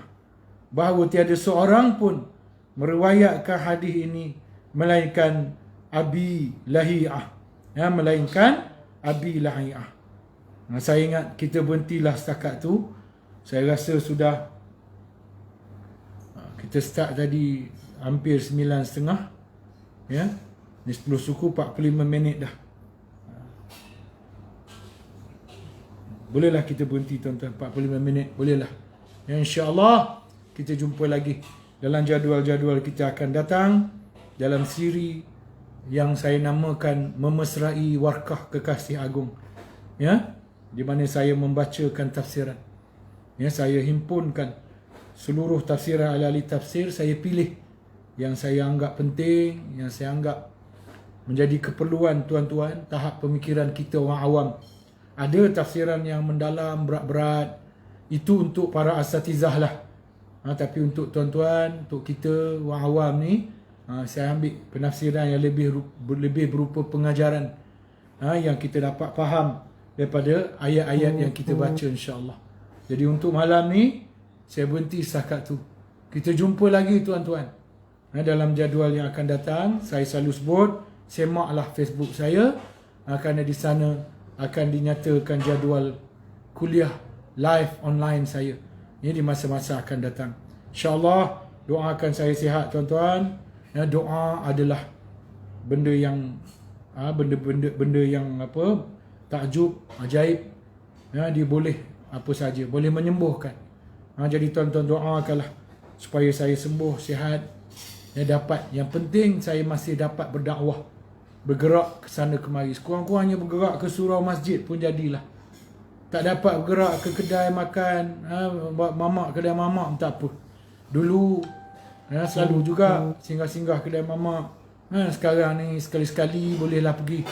Speaker 2: bahawa tiada seorang pun meriwayatkan hadis ini melainkan Abi Lahiyah, melainkan Abi Lahiyah. Saya ingat kita berhentilah setakat tu. Saya rasa sudah, kita start tadi hampir 9.30, ya. Ni 10 suku 45 minit dah. Bolehlah kita berhenti tuan-tuan, 45 minit bolehlah. Ya, insya-Allah kita jumpa lagi dalam jadual-jadual kita akan datang dalam siri yang saya namakan Memesrai Warkah Kekasih Agung. Ya, di mana saya membacakan tafsiran. Ya, saya himpunkan seluruh tafsiran ahli tafsir, saya pilih yang saya anggap penting, yang saya anggap menjadi keperluan tuan-tuan, tahap pemikiran kita orang awam. Ada tafsiran yang mendalam, berat-berat, itu untuk para asatizah lah. Tapi untuk tuan-tuan, untuk kita orang awam ni, saya ambil penafsiran yang lebih berupa pengajaran, yang kita dapat faham daripada ayat-ayat yang kita baca, insya-Allah. Jadi untuk malam ni saya berhenti setakat tu. Kita jumpa lagi tuan-tuan dalam jadual yang akan datang. Saya selalu sebut, semaklah Facebook saya, kerana di sana akan dinyatakan jadual kuliah live online saya. Ini di masa-masa akan datang. InsyaAllah, doakan saya sihat tuan-tuan. Doa adalah benda yang benda yang takjub, ajaib. Dia boleh apa saja, boleh menyembuhkan. Jadi tuan-tuan doakanlah supaya saya sembuh, sihat, dapat. Yang penting saya masih dapat berdakwah, bergerak ke sana kemari. Sekurang-kurangnya bergerak ke surau masjid pun jadilah. Tak dapat bergerak ke kedai makan, mamak, kedai mamak, tak apa. Dulu selalu juga singgah-singgah kedai mamak. Sekarang ni sekali-sekali bolehlah pergi.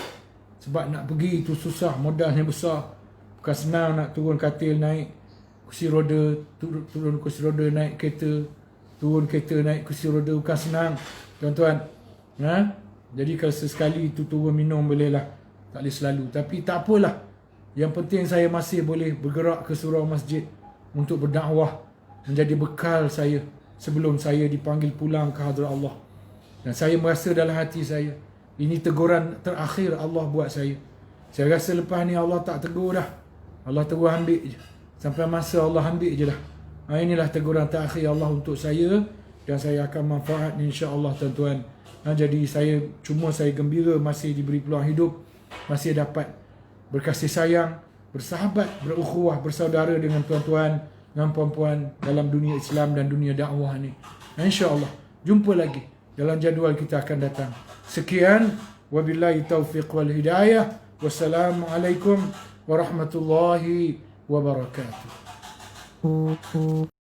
Speaker 2: Sebab nak pergi itu susah, modalnya besar. Bukan senang nak turun katil, naik kursi roda, turun kursi roda, naik kereta, turun kereta, naik kursi roda, bukan senang tuan-tuan. Jadi kalau sesekali itu turun minum bolehlah, tak boleh selalu. Tapi tak apalah, yang penting saya masih boleh bergerak ke surau masjid untuk berdakwah, menjadi bekal saya sebelum saya dipanggil pulang ke hadrat Allah. Dan saya merasa dalam hati saya, ini teguran terakhir Allah buat saya. Saya rasa lepas ni Allah tak tegur dah. Allah tegur ambil je. Sampai masa Allah ambil je dah. Inilah teguran terakhir Allah untuk saya, dan saya akan manfaat insya-Allah tuan-tuan. Jadi saya gembira masih diberi peluang hidup, masih dapat berkasih sayang, bersahabat, berukhuwah, bersaudara dengan tuan-tuan, dengan puan-puan dalam dunia Islam dan dunia dakwah ni. InsyaAllah jumpa lagi dalam jadual kita akan datang. Sekian, wabillahi taufiq wal hidayah. Wassalamualaikum warahmatullahi wabarakatuh.